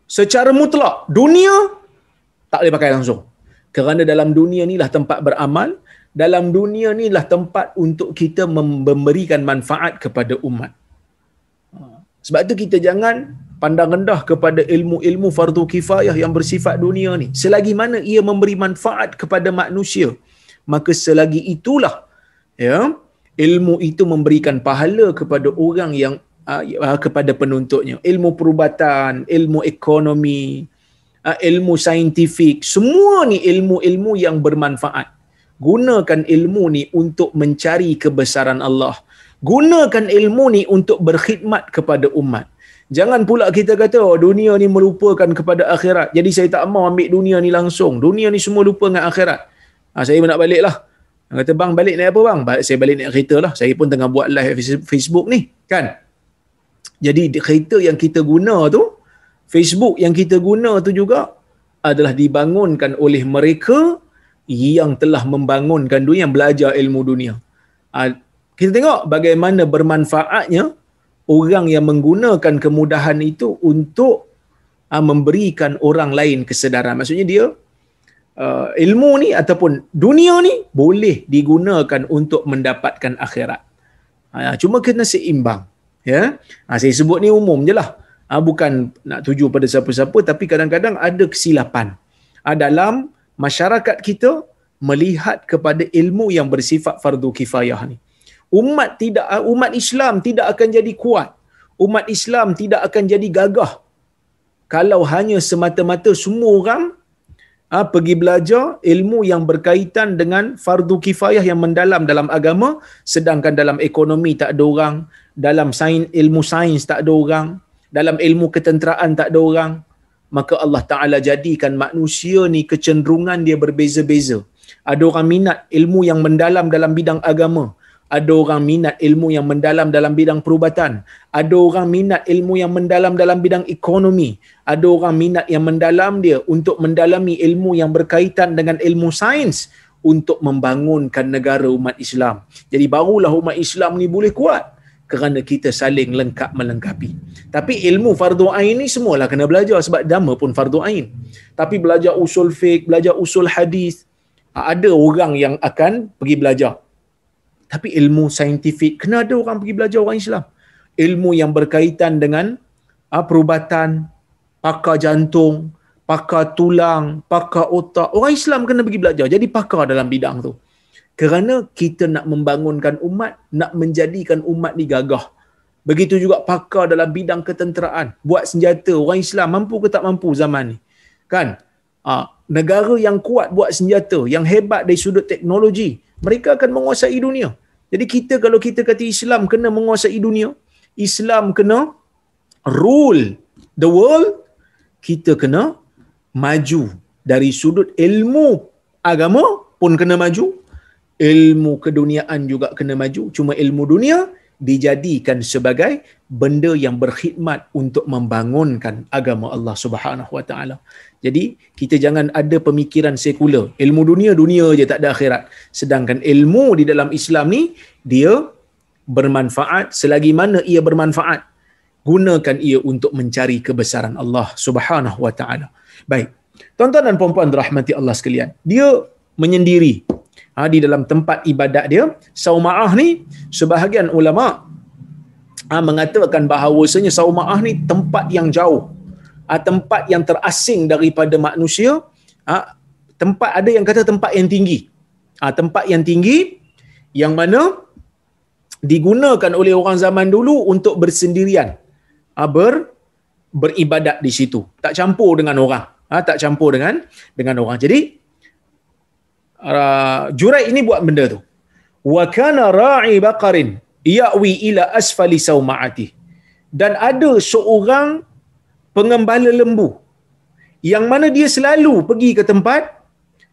secara mutlak dunia tak boleh pakai langsung. Kerana dalam dunia ni lah tempat beramal, dalam dunia ni lah tempat untuk kita memberikan manfaat kepada umat. Sebab tu kita jangan pandang rendah kepada ilmu-ilmu fardu kifayah yang bersifat dunia ni. Selagi mana ia memberi manfaat kepada manusia, maka selagi itulah ya, ilmu itu memberikan pahala kepada orang yang kepada penuntutnya. Ilmu perubatan, ilmu ekonomi, ilmu saintifik, semua ni ilmu-ilmu yang bermanfaat. Gunakan ilmu ni untuk mencari kebesaran Allah. Gunakan ilmu ni untuk berkhidmat kepada umat. Jangan pula kita kata dunia ni melupakan kepada akhirat, jadi saya tak mau ambil dunia ni langsung. Dunia ni semua lupa dengan akhirat. Saya nak balik lah. Kata bang balik naik apa bang? Saya balik naik kereta lah. Saya pun tengah buat live Facebook ni kan. Jadi kereta yang kita guna tu, Facebook yang kita guna tu juga adalah dibangunkan oleh mereka yang telah membangunkan dunia, yang belajar ilmu dunia. Kita tengok bagaimana bermanfaatnya orang yang menggunakan kemudahan itu untuk memberikan orang lain kesedaran. Maksudnya dia ilmu ni ataupun dunia ni boleh digunakan untuk mendapatkan akhirat. Cuma kena seimbang. Ya, saya sebut ni umum je lah. Bukan nak tuju pada siapa-siapa, tapi kadang-kadang ada kesilapan dalam masyarakat kita melihat kepada ilmu yang bersifat fardu kifayah ni. Umat Islam tidak akan jadi kuat. Umat Islam tidak akan jadi gagah kalau hanya semata-mata semua orang pergi belajar ilmu yang berkaitan dengan fardu kifayah yang mendalam dalam agama, sedangkan dalam ekonomi tak ada orang, dalam ilmu sains tak ada orang, dalam ilmu ketenteraan tak ada orang. Maka Allah Ta'ala jadikan manusia ni kecenderungan dia berbeza-beza. Ada orang minat ilmu yang mendalam dalam bidang agama, ada orang minat ilmu yang mendalam dalam bidang perubatan, ada orang minat ilmu yang mendalam dalam bidang ekonomi, ada orang minat yang mendalam dia untuk mendalami ilmu yang berkaitan dengan ilmu sains untuk membangunkan negara umat Islam. Jadi barulah umat Islam ni boleh kuat, kerana kita saling lengkap melengkapi. Tapi ilmu fardu ain ni semualah kena belajar, sebab nama pun fardu ain. Tapi belajar usul fiqh, belajar usul hadis, ada orang yang akan pergi belajar. Tapi ilmu saintifik kena ada orang pergi belajar, orang Islam. Ilmu yang berkaitan dengan perubatan, pakar jantung, pakar tulang, pakar otak, orang Islam kena pergi belajar, jadi pakar dalam bidang tu. Kerana kita nak membangunkan umat, nak menjadikan umat ni gagah. Begitu juga pakar dalam bidang ketenteraan, buat senjata. Orang Islam mampu ke tak mampu zaman ni? Kan? Negara yang kuat buat senjata, yang hebat dari sudut teknologi, mereka akan menguasai dunia. Jadi kalau kita kata Islam kena menguasai dunia, Islam kena rule the world, kita kena maju dari sudut ilmu agama pun kena maju, ilmu keduniaan juga kena maju. Cuma ilmu dunia dijadikan sebagai benda yang berkhidmat untuk membangunkan agama Allah Subhanahu Wa Taala. Jadi kita jangan ada pemikiran sekular. Ilmu dunia je, tak ada akhirat. Sedangkan ilmu di dalam Islam ni dia bermanfaat. Selagi mana ia bermanfaat, gunakan ia untuk mencari kebesaran Allah Subhanahu Wa Taala. Baik. Tuan-tuan dan puan-puan rahmati Allah sekalian, dia menyendiri di dalam tempat ibadat dia. Sauma'ah ni sebahagian ulama mengatakan bahawasanya Sauma'ah ni tempat yang jauh, tempat yang terasing daripada manusia. Tempat, ada yang kata tempat yang tinggi, tempat yang tinggi yang mana digunakan oleh orang zaman dulu untuk bersendirian, beribadat di situ, tak campur dengan orang, tak campur dengan orang. Jadi Juraid ini buat benda tu. Wa kana ra'i baqarin ya'wi ila asfali sauma'ati. Dan ada seorang pengembala lembu yang mana dia selalu pergi ke tempat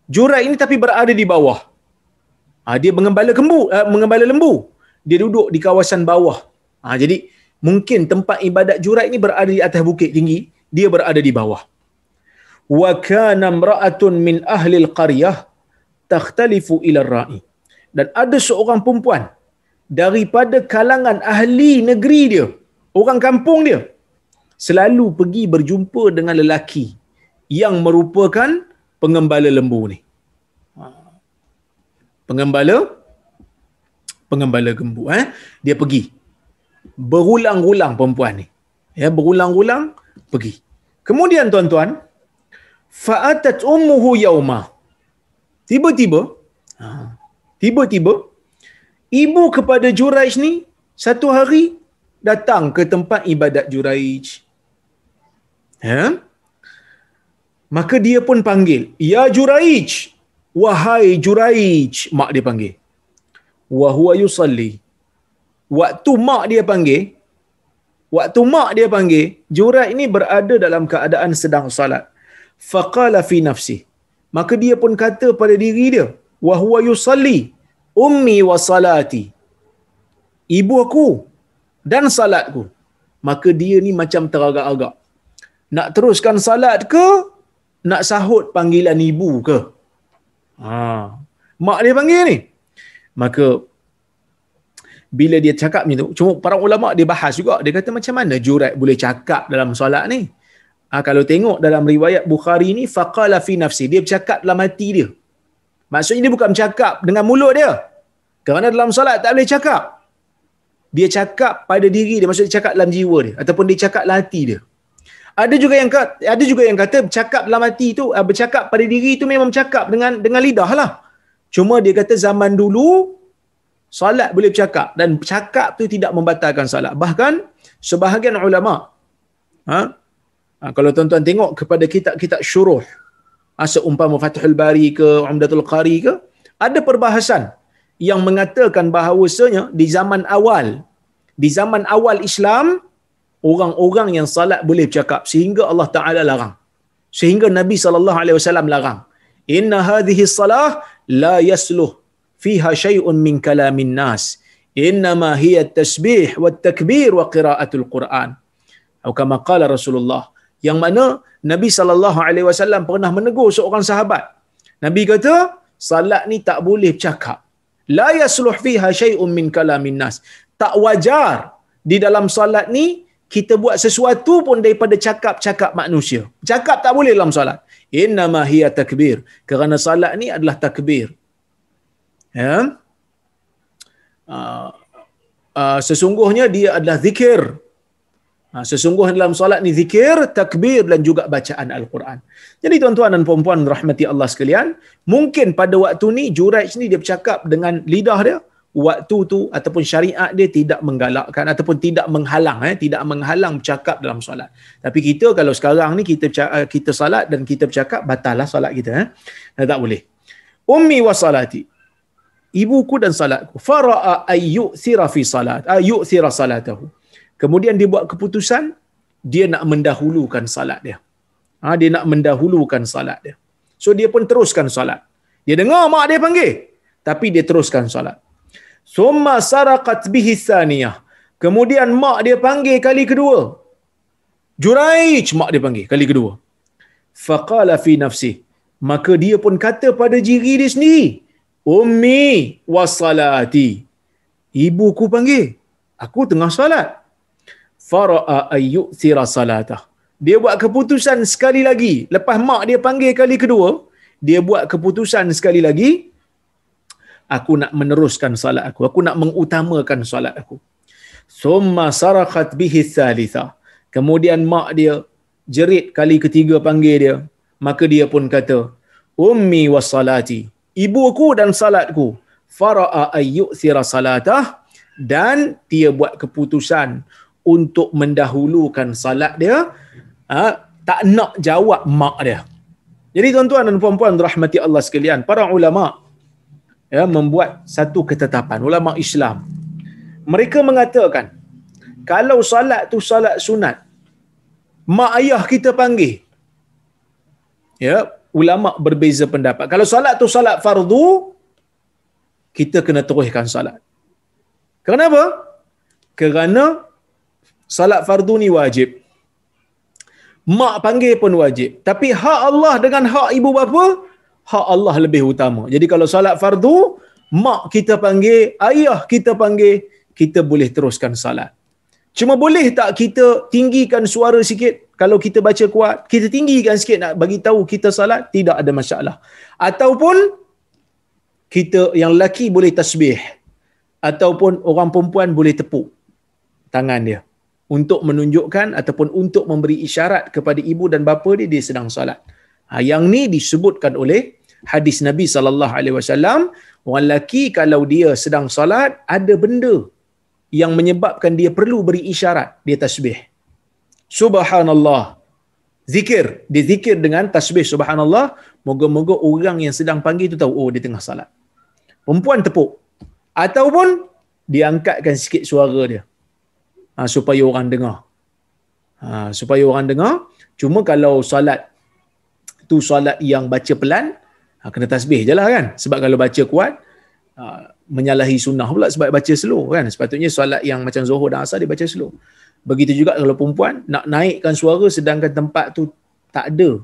Juraid ini tapi berada di bawah. Dia mengembala lembu. Dia duduk di kawasan bawah. Jadi mungkin tempat ibadat Juraij ni berada di atas bukit tinggi, dia berada di bawah. Wa kana imra'atun min ahli al-qaryah takhtalifu ila ar-ra'i. Dan ada seorang perempuan daripada kalangan ahli negeri dia, orang kampung dia, selalu pergi berjumpa dengan lelaki yang merupakan pengembala lembu ni. Pengembala lembu. Dia pergi. Berulang-ulang perempuan ni. Berulang-ulang pergi. Kemudian tuan-tuan, fa'atat ummuhu yauma. Tiba-tiba, ibu kepada Juraij ni satu hari datang ke tempat ibadat Juraij. Maka dia pun panggil, ya Juraij, wahai Juraij, mak dia panggil. Wa huwa yusalli. Waktu mak dia panggil, Juraij ni berada dalam keadaan sedang salat. Faqala fi nafsi. Maka dia pun kata pada diri dia, wa huwa yusalli, ummi wa salati. Ibu aku dan salatku. Maka dia ni macam teragak-agak. Nak teruskan salat ke? Nak sahut panggilan ibu ke? Mak dia panggil ni. Maka bila dia cakap macam tu, cuma para ulama dia bahas juga, dia kata macam mana Juraij boleh cakap dalam solat ni? Kalau tengok dalam riwayat Bukhari ni, faqala fi nafsi, dia bercakap dalam hati dia. Maksudnya dia bukan bercakap dengan mulut dia. Kerana dalam solat tak boleh cakap. Dia cakap pada diri dia, maksudnya dia cakap dalam jiwa dia ataupun dia cakap dalam hati dia. Ada juga yang kata bercakap dalam hati tu, bercakap pada diri tu memang bercakap dengan lidah lah. Cuma dia kata zaman dulu solat boleh bercakap dan bercakap tu tidak membatalkan solat. Bahkan sebahagian ulama, kalau tuan-tuan tengok kepada kitab-kitab syuruh, seumpama Fathul Bari ke Umdatul Qari ke, ada perbahasan yang mengatakan bahawasanya di zaman awal Islam, orang-orang yang salat boleh bercakap sehingga Allah Taala larang. Sehingga Nabi SAW larang. Inna hadhihi salah la yasluh fiha syai'un min kalamin nas. Innama hiya tasbih wa takbir wa qiraatul Quran. Atau kama qala Rasulullah. Yang mana Nabi SAW pernah menegur seorang sahabat. Nabi kata, salat ni tak boleh bercakap. La yasluh fiha syai'un min kalamin nas. Tak wajar di dalam salat ni kita buat sesuatu pun daripada cakap-cakap manusia. Cakap tak boleh dalam salat. Innama hiya takbir. Kerana salat ni adalah takbir. Sesungguhnya dia adalah zikir. Sesungguhnya dalam solat ni zikir, takbir dan juga bacaan Al-Quran. Jadi tuan-tuan dan puan-puan rahmati Allah sekalian, mungkin pada waktu ni Juraij ni dia bercakap dengan lidah dia, waktu tu ataupun syariat dia tidak menggalakkan ataupun tidak menghalang bercakap dalam solat. Tapi kita kalau sekarang ni kita salat dan kita bercakap, batal lah solat kita. Tak boleh. Ummi wa salati. Ibuku dan salatku. Fara'a ayyu'thira fi salat. Ayyu'thira salatahu. Kemudian dia buat keputusan, dia nak mendahulukan salat dia. Dia nak mendahulukan salat dia. So dia pun teruskan salat. Dia dengar mak dia panggil, tapi dia teruskan salat. Summa saraqat bihi tsaniyah. Kemudian mak dia panggil kali kedua. Juraij, mak dia panggil kali kedua. Faqala fi nafsi. Maka dia pun kata pada diri dia sendiri, ummi wa salati. Ibuku panggil, aku tengah salat. Fara'a ayyu'thira salatah. Dia buat keputusan sekali lagi. Lepas mak dia panggil kali kedua, dia buat keputusan sekali lagi, aku nak meneruskan salat aku. Aku nak mengutamakan salat aku. Summa sarakhat bihi thalitha. Kemudian mak dia jerit kali ketiga panggil dia. Maka dia pun kata, ummi wa salati. Ibuku dan salatku. Fara'a ayyu'thira salatah. Dan dia buat keputusan untuk mendahulukan salat dia, tak nak jawab mak dia. Jadi tuan-tuan dan puan-puan rahmati Allah sekalian, para ulama membuat satu ketetapan, ulama Islam. Mereka mengatakan, kalau salat tu salat sunat, mak ayah kita panggil, ulama berbeza pendapat. Kalau salat tu salat fardu, kita kena teruskan salat. Kenapa? Kerana salat fardu ni wajib. Mak panggil pun wajib. Tapi hak Allah dengan hak ibu bapa, hak Allah lebih utama. Jadi kalau salat fardu, mak kita panggil, ayah kita panggil, kita boleh teruskan salat. Cuma boleh tak kita tinggikan suara sikit? Kalau kita baca kuat, kita tinggikan sikit nak bagi tahu kita salat, tidak ada masalah. Ataupun kita yang lelaki boleh tasbih, ataupun orang perempuan boleh tepuk tangan dia untuk menunjukkan ataupun untuk memberi isyarat kepada ibu dan bapa dia sedang salat. Yang ni disebutkan oleh hadis Nabi SAW, orang lelaki kalau dia sedang salat, ada benda yang menyebabkan dia perlu beri isyarat, dia tasbih. Subhanallah. Zikir. Dia zikir dengan tasbih subhanallah. Moga-moga orang yang sedang panggil tu tahu, oh dia tengah salat. Perempuan tepuk. Ataupun dia angkatkan sikit suara dia. Supaya orang dengar. Supaya orang dengar. Cuma kalau salat tu salat yang baca pelan, kena tasbih je lah kan. Sebab kalau baca kuat, menyalahi sunnah pula sebab baca slow kan. Sepatutnya solat yang macam Zuhur dan Asar dia baca slow. Begitu juga kalau perempuan nak naikkan suara sedangkan tempat tu tak ada.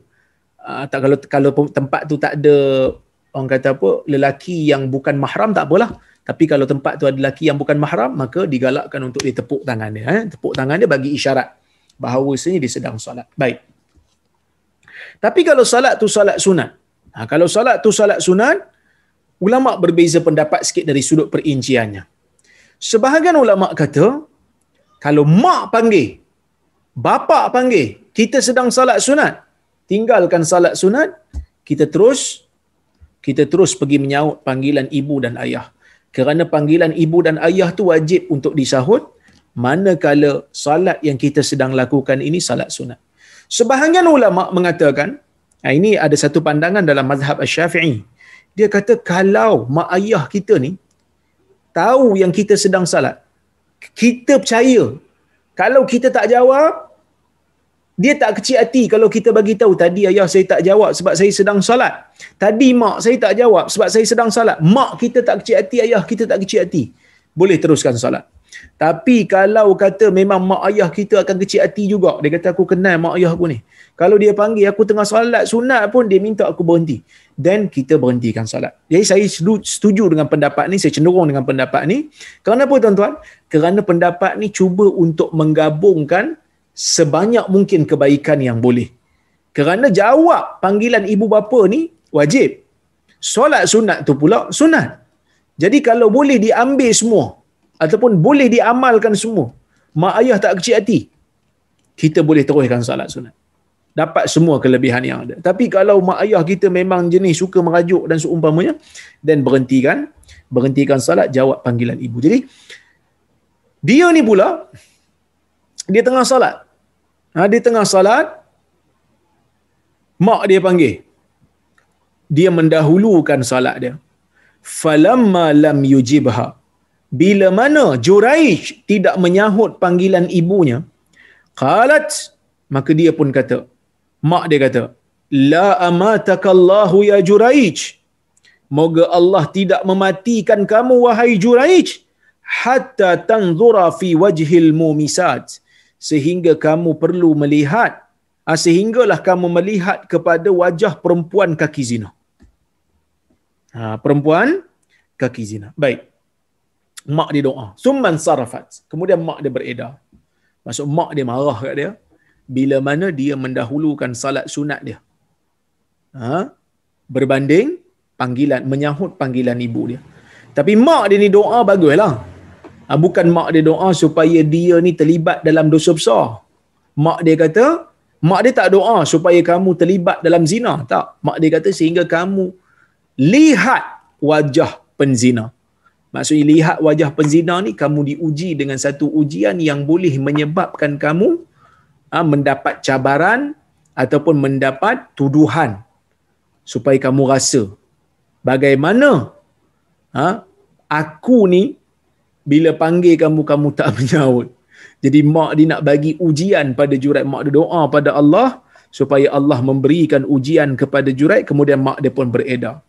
Tak kalau tempat tu tak ada orang kata apa, lelaki yang bukan mahram tak apalah. Tapi kalau tempat tu ada lelaki yang bukan mahram, maka digalakkan untuk dia tepuk tangan dia. Tepuk tangan dia bagi isyarat bahawasanya dia sedang solat. Baik. Tapi kalau solat tu solat sunat. Kalau solat tu solat sunat, ulama berbeza pendapat sikit dari sudut perinciannya. Sebahagian ulama kata, kalau mak panggil, bapa panggil, kita sedang salat sunat, tinggalkan salat sunat, kita terus pergi menyahut panggilan ibu dan ayah. Kerana panggilan ibu dan ayah tu wajib untuk disahut, manakala salat yang kita sedang lakukan ini salat sunat. Sebahagian ulama mengatakan, ini ada satu pandangan dalam mazhab Asy-Syafi'i. Dia kata kalau mak ayah kita ni tahu yang kita sedang salat, kita percaya. Kalau kita tak jawab, dia tak kecil hati kalau kita bagi tahu tadi ayah saya tak jawab sebab saya sedang salat. Tadi mak saya tak jawab sebab saya sedang salat. Mak kita tak kecil hati, ayah kita tak kecil hati. Boleh teruskan salat. Tapi kalau kata memang mak ayah kita akan kecil hati juga, dia kata aku kenal mak ayah aku ni. Kalau dia panggil aku tengah salat sunat pun dia minta aku berhenti, dan kita berhentikan salat. Jadi saya setuju dengan pendapat ni, saya cenderung dengan pendapat ni. Kerana apa tuan-tuan? Kerana pendapat ni cuba untuk menggabungkan sebanyak mungkin kebaikan yang boleh. Kerana jawab panggilan ibu bapa ni wajib. Solat sunat tu pula sunat. Jadi kalau boleh diambil semua ataupun boleh diamalkan semua, mak ayah tak kecil hati, kita boleh teruskan salat sunat. Dapat semua kelebihan yang ada. Tapi kalau mak ayah kita memang jenis suka merajuk dan seumpamanya, dan berhentikan salat, jawab panggilan ibu. Jadi dia ni pula, dia tengah salat. Dia tengah salat, mak dia panggil. Dia mendahulukan salat dia. Falamma lam yujibha. Bila mana Juraij tidak menyahut panggilan ibunya, qalat, maka dia pun kata, mak dia kata, la amatakallahu ya Juraij. Moga Allah tidak mematikan kamu wahai Juraij, hatta tanzura fi wajhil mumisat, sehingga kamu perlu melihat, sehinggalah kamu melihat kepada wajah perempuan kaki zina. Perempuan kaki zina. Baik. Mak dia doa. Summan sarafat. Kemudian mak dia beredar. Maksud mak dia marah kat dia bila mana dia mendahulukan salat sunat dia. Berbanding menyahut panggilan ibu dia. Tapi mak dia ni doa baguslah. Bukan mak dia doa supaya dia ni terlibat dalam dosa besar. Mak dia kata, mak dia tak doa supaya kamu terlibat dalam zina. Tak. Mak dia kata sehingga kamu lihat wajah penzina. Maksudnya lihat wajah penzina ni, kamu diuji dengan satu ujian yang boleh menyebabkan kamu mendapat cabaran ataupun mendapat tuduhan, supaya kamu rasa bagaimana aku ni bila panggil kamu tak menyahut. Jadi mak dia nak bagi ujian pada Juraij. Mak dia doa pada Allah supaya Allah memberikan ujian kepada Juraij. Kemudian mak dia pun beredar.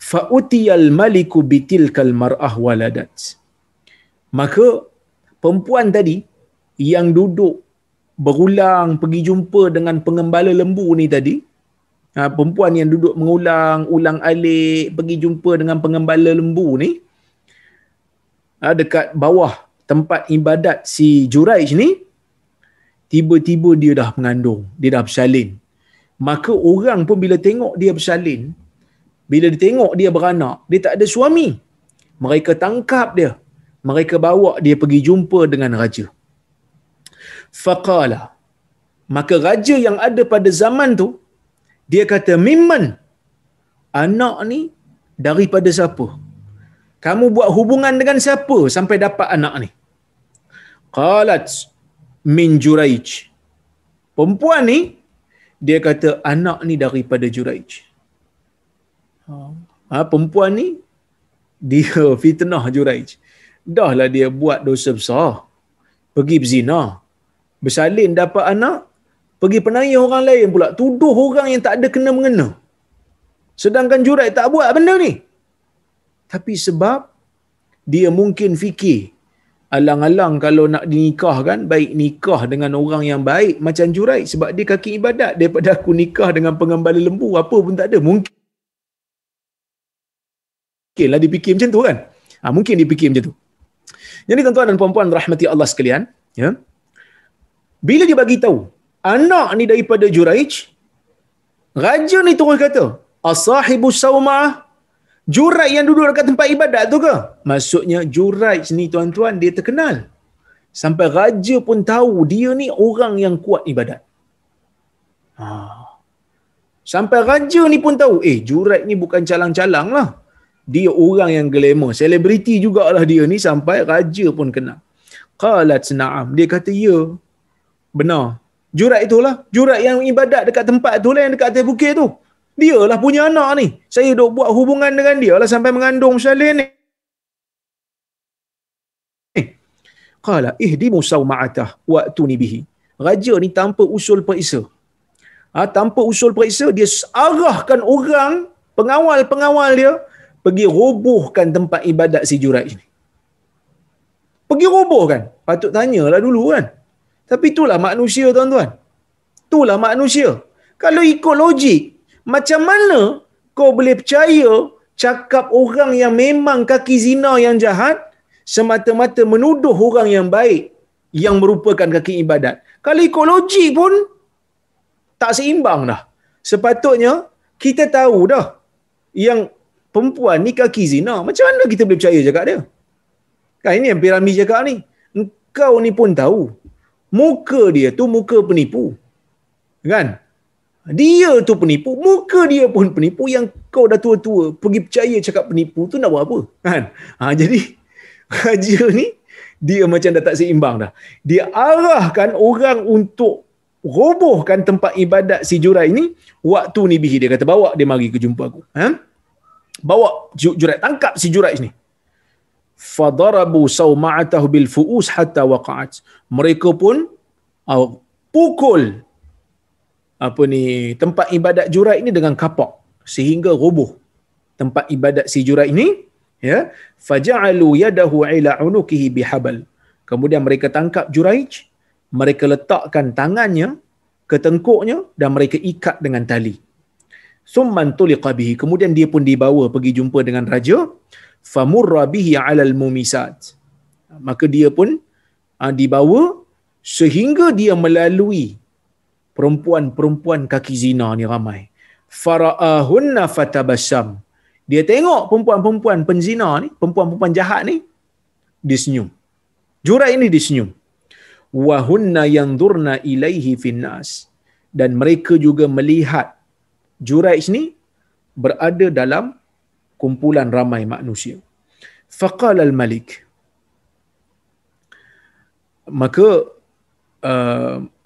Fa'utiyal maliku bitilkal mar'ah waladat. Maka perempuan tadi yang duduk berulang pergi jumpa dengan pengembala lembu ni tadi, perempuan yang duduk mengulang alik pergi jumpa dengan pengembala lembu ni, dekat bawah tempat ibadat si Juraij ni, tiba-tiba dia dah mengandung, dia dah bersalin. Maka orang pun bila tengok dia bersalin, bila dia tengok dia beranak, dia tak ada suami, mereka tangkap dia, mereka bawa dia pergi jumpa dengan raja. Faqala, maka raja yang ada pada zaman tu, dia kata, mimman, anak ni daripada siapa? Kamu buat hubungan dengan siapa sampai dapat anak ni? Qalat min Juraij. Perempuan ni, dia kata, anak ni daripada Juraij. Perempuan ni, dia fitnah Juraij. Dahlah dia buat dosa besar, pergi berzina, bersalin dapat anak, pergi penayah orang lain pula, tuduh orang yang tak ada kena-mengena. Sedangkan Juraij tak buat benda ni. Tapi sebab dia mungkin fikir, alang-alang kalau nak dinikahkan, baik nikah dengan orang yang baik macam Juraij, sebab dia kaki ibadat, daripada aku nikah dengan pengembala lembu, apa pun tak ada. Mungkinlah dipikir macam tu kan. Mungkin dipikir macam tu. Jadi tuan-tuan dan puan-puan rahmati Allah sekalian, ya, bila dia bagi tahu anak ni daripada Juraij, raja ni terus kata, as-sahibu sawma'ah, Juraij yang duduk dekat tempat ibadat tu ke? Maksudnya Juraij ni tuan-tuan, dia terkenal. Sampai raja pun tahu dia ni orang yang kuat ibadat. Sampai raja ni pun tahu, Juraij ni bukan calang-calang lah. Dia orang yang glamour, selebriti jugalah dia ni, sampai raja pun kenal. Qalat na'am, dia kata ya, benar. Juraij itulah, Juraij yang ibadat dekat tempat tu lah, yang dekat atas bukit tu. Dia lah punya anak ni. Saya duk buat hubungan dengan dia lah sampai mengandung salin ni. Qala ihdimu sawma'atah wa'tuni bihi. Raja ni tanpa usul periksa. Tanpa usul periksa, dia arahkan orang, pengawal-pengawal dia, pergi robohkan tempat ibadat si Juraij ni. Pergi robohkan. Patut tanyalah dulu kan. Tapi itulah manusia tuan-tuan. Itulah manusia. Kalau ikut logik, macam mana kau boleh percaya cakap orang yang memang kaki zina yang jahat semata-mata menuduh orang yang baik yang merupakan kaki ibadat? Kalau ikut logik pun tak seimbang dah. Sepatutnya kita tahu dah yang perempuan ni kaki zina. Macam mana kita boleh percaya cakap dia? Kan ini yang Pirami cakap ni. Engkau ni pun tahu muka dia tu muka penipu. Kan? Dia tu penipu, muka dia pun penipu, yang kau dah tua-tua pergi percaya cakap penipu tu nak buat apa? Kan? Jadi raja ni dia macam dah tak seimbang dah. Dia arahkan orang untuk robohkan tempat ibadat si Juraij ni. Waktu ni bihi, dia kata bawa dia mari ke jumpa aku. Bawa Juraij, tangkap si Juraij ni. Fadarabu sawma'atahu bil fu'us hatta waqa'at. Mereka pun pukul tempat ibadat Juraij ni dengan kapak sehingga roboh tempat ibadat si Juraij ni, ya. Faja'alu yadahu ila unukihi bihabal. Kemudian mereka tangkap Juraij, mereka letakkan tangannya ke tengkuknya dan mereka ikat dengan tali. Summan tuliqa bihi, kemudian dia pun dibawa pergi jumpa dengan raja. Famurra bihi 'alal mumisat, maka dia pun dibawa sehingga dia melalui perempuan-perempuan kaki zina ni ramai. Fara'ahunna fatabassam, dia tengok perempuan-perempuan penzina ni, perempuan-perempuan jahat ni, dia senyum. Juraij ni dia senyum. Wa hunna yanzurna ilaihi finnas, dan mereka juga melihat Juraij ni berada dalam kumpulan ramai manusia. Faqala al-malik, maka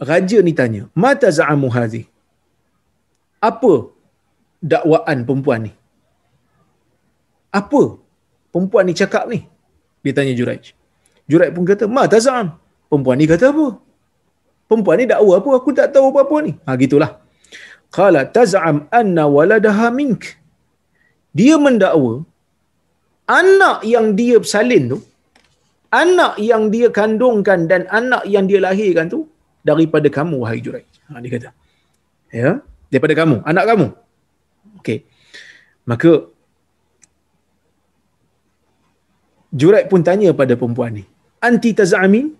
raja ni tanya, mata za'amu hadhi, apa dakwaan perempuan ni? Apa perempuan ni cakap ni? Dia tanya Juraij. Juraij pun kata, mata za'am, perempuan ni kata apa? Perempuan ni dakwa apa? Aku tak tahu apa-apa ni. Gitulah. Qala taz'am anna waladaha mink, dia mendakwa anak yang dia bersalin tu, anak yang dia kandungkan dan anak yang dia lahirkan tu daripada kamu wahai Juraij. Dia kata, ya, daripada kamu, anak kamu. Okey. Maka Juraij pun tanya pada perempuan ni, anti taz'amin?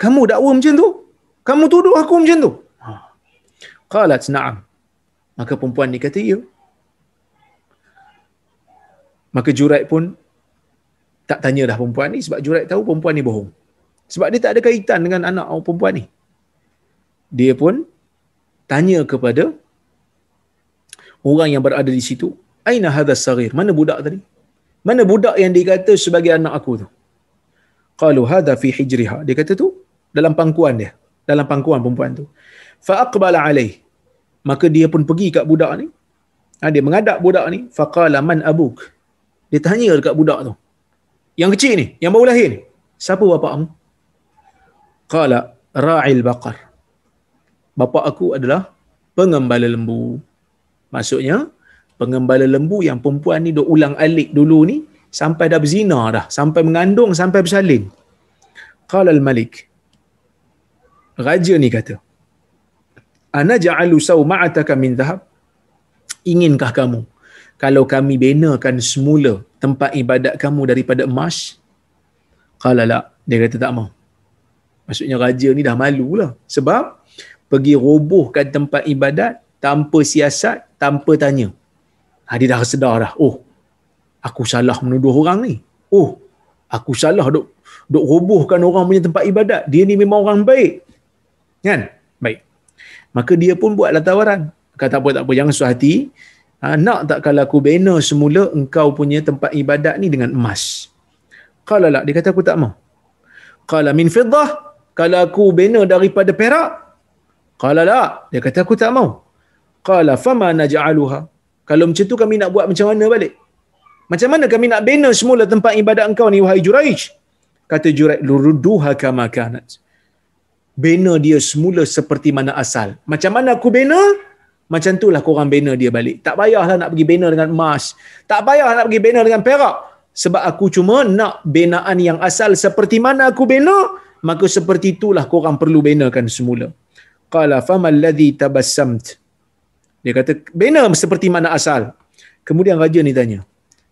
Kamu dakwa macam tu? Kamu tuduh aku macam tu? Qalat na'am. Maka perempuan ni kata, ya. Maka Juraij pun tak tanya dah perempuan ni, sebab Juraij tahu perempuan ni bohong. Sebab dia tak ada kaitan dengan anak perempuan ni. Dia pun tanya kepada orang yang berada di situ, aina hadzal saghir? Mana budak tadi? Mana budak yang dikata sebagai anak aku tu? Qalu hadha fi hijriha. Dia kata tu dalam pangkuan dia, dalam pangkuan perempuan tu. Fa aqbala alaih. Maka dia pun pergi kat budak ni. Dia menghadap budak ni, faqala man abuk? Dia tanya dekat budak tu, yang kecil ni, yang baru lahir ni, siapa bapakmu? Qala ra'il baqar. Bapa aku adalah pengembala lembu. Maksudnya pengembala lembu yang perempuan ni duk ulang alik dulu ni sampai dah berzina dah, sampai mengandung, sampai bersalin. Qala al-malik. Raja ni kata, ana ja'alu sawma'ataka min dhahab? Inginkah kamu kalau kami benakan semula tempat ibadat kamu daripada emas? Qala la. Dia kata tak mau. Maksudnya raja ni dah malulah, sebab pergi robohkan tempat ibadat tanpa siasat, tanpa tanya. Dia dah sedar dah, oh, aku salah menuduh orang ni. Oh, aku salah duk robohkan orang punya tempat ibadat. Dia ni memang orang baik. Kan? Baik. Maka dia pun buatlah tawaran. Kata tak apa, jangan susah hati. Nak tak kalau aku bina semula engkau punya tempat ibadat ni dengan emas? Qala la. Dia kata aku tak mau. Qala min fiddah? Kalau aku bina daripada perak? Qala la. Dia kata aku tak mau. Qala fama naj'aluha? Kalau macam tu kami nak buat macam mana balik? Macam mana kami nak bina semula tempat ibadat engkau ni wahai Juraij? Kata Juraij, lurudduha kama kanat. Bina dia semula seperti mana asal. Macam mana aku bina? Macam itulah korang bina dia balik. Tak payahlah nak pergi bina dengan emas. Tak payah nak pergi bina dengan perak. Sebab aku cuma nak binaan yang asal seperti mana aku bina, maka seperti itulah korang perlu binakan semula. Qala famal ladzi tabassamt? Dia kata, bina seperti mana asal. Kemudian raja ni tanya,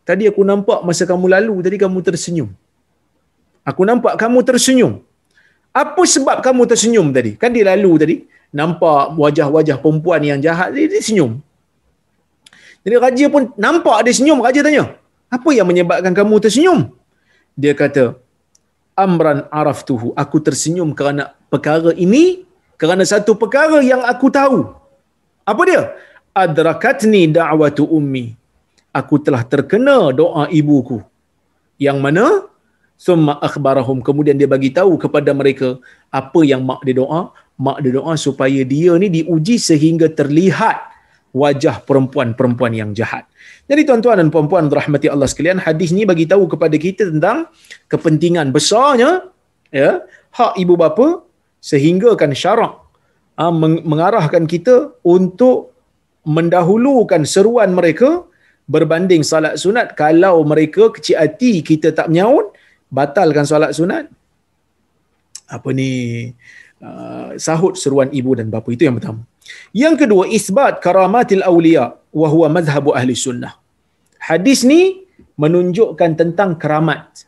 tadi aku nampak masa kamu lalu, tadi kamu tersenyum. Aku nampak kamu tersenyum. Apa sebab kamu tersenyum tadi? Kan dia lalu tadi, nampak wajah-wajah perempuan yang jahat, dia senyum. Jadi raja pun nampak dia senyum, raja tanya, apa yang menyebabkan kamu tersenyum? Dia kata, amran araftuhu, aku tersenyum kerana perkara ini, kerana satu perkara yang aku tahu. Apa dia? Adrakatni da'watu ummi. Aku telah terkena doa ibuku. Yang mana? Summa akhbarahum. Kemudian dia bagi tahu kepada mereka apa yang mak dia doa. Mak dia doa supaya dia ni diuji sehingga terlihat wajah perempuan-perempuan yang jahat. Jadi tuan-tuan dan puan-puan rahmati Allah sekalian, hadis ni bagi tahu kepada kita tentang kepentingan besarnya, ya, hak ibu bapa, sehingga kan syarak mengarahkan kita untuk mendahulukan seruan mereka berbanding salat sunat. Kalau mereka kecil hati, kita tak menyaut, batalkan salat sunat, sahut seruan ibu dan bapa. Itu yang pertama. Yang kedua, isbat karamatil awliya wa huwa madhhabu ahli sunnah. Hadis ni menunjukkan tentang karamat.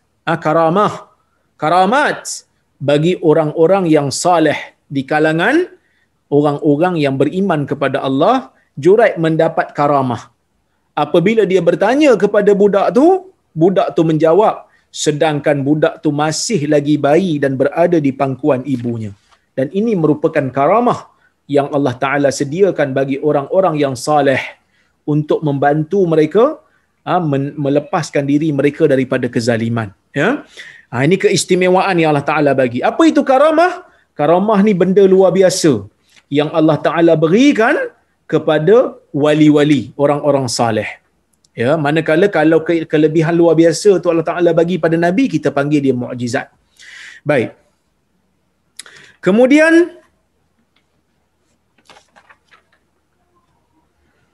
Karamat bagi orang-orang yang saleh di kalangan orang-orang yang beriman kepada Allah. Juraij mendapat karamah. Apabila dia bertanya kepada budak tu menjawab, sedangkan budak tu masih lagi bayi dan berada di pangkuan ibunya. Dan ini merupakan karamah yang Allah Ta'ala sediakan bagi orang-orang yang saleh untuk membantu mereka melepaskan diri mereka daripada kezaliman. Ya? Ini keistimewaan yang Allah Ta'ala bagi. Apa itu karamah? Karamah ni benda luar biasa yang Allah Ta'ala berikan kepada wali-wali, orang-orang saleh. Ya, manakala kalau kelebihan luar biasa tu Allah Ta'ala bagi pada Nabi, kita panggil dia mukjizat. Baik. Kemudian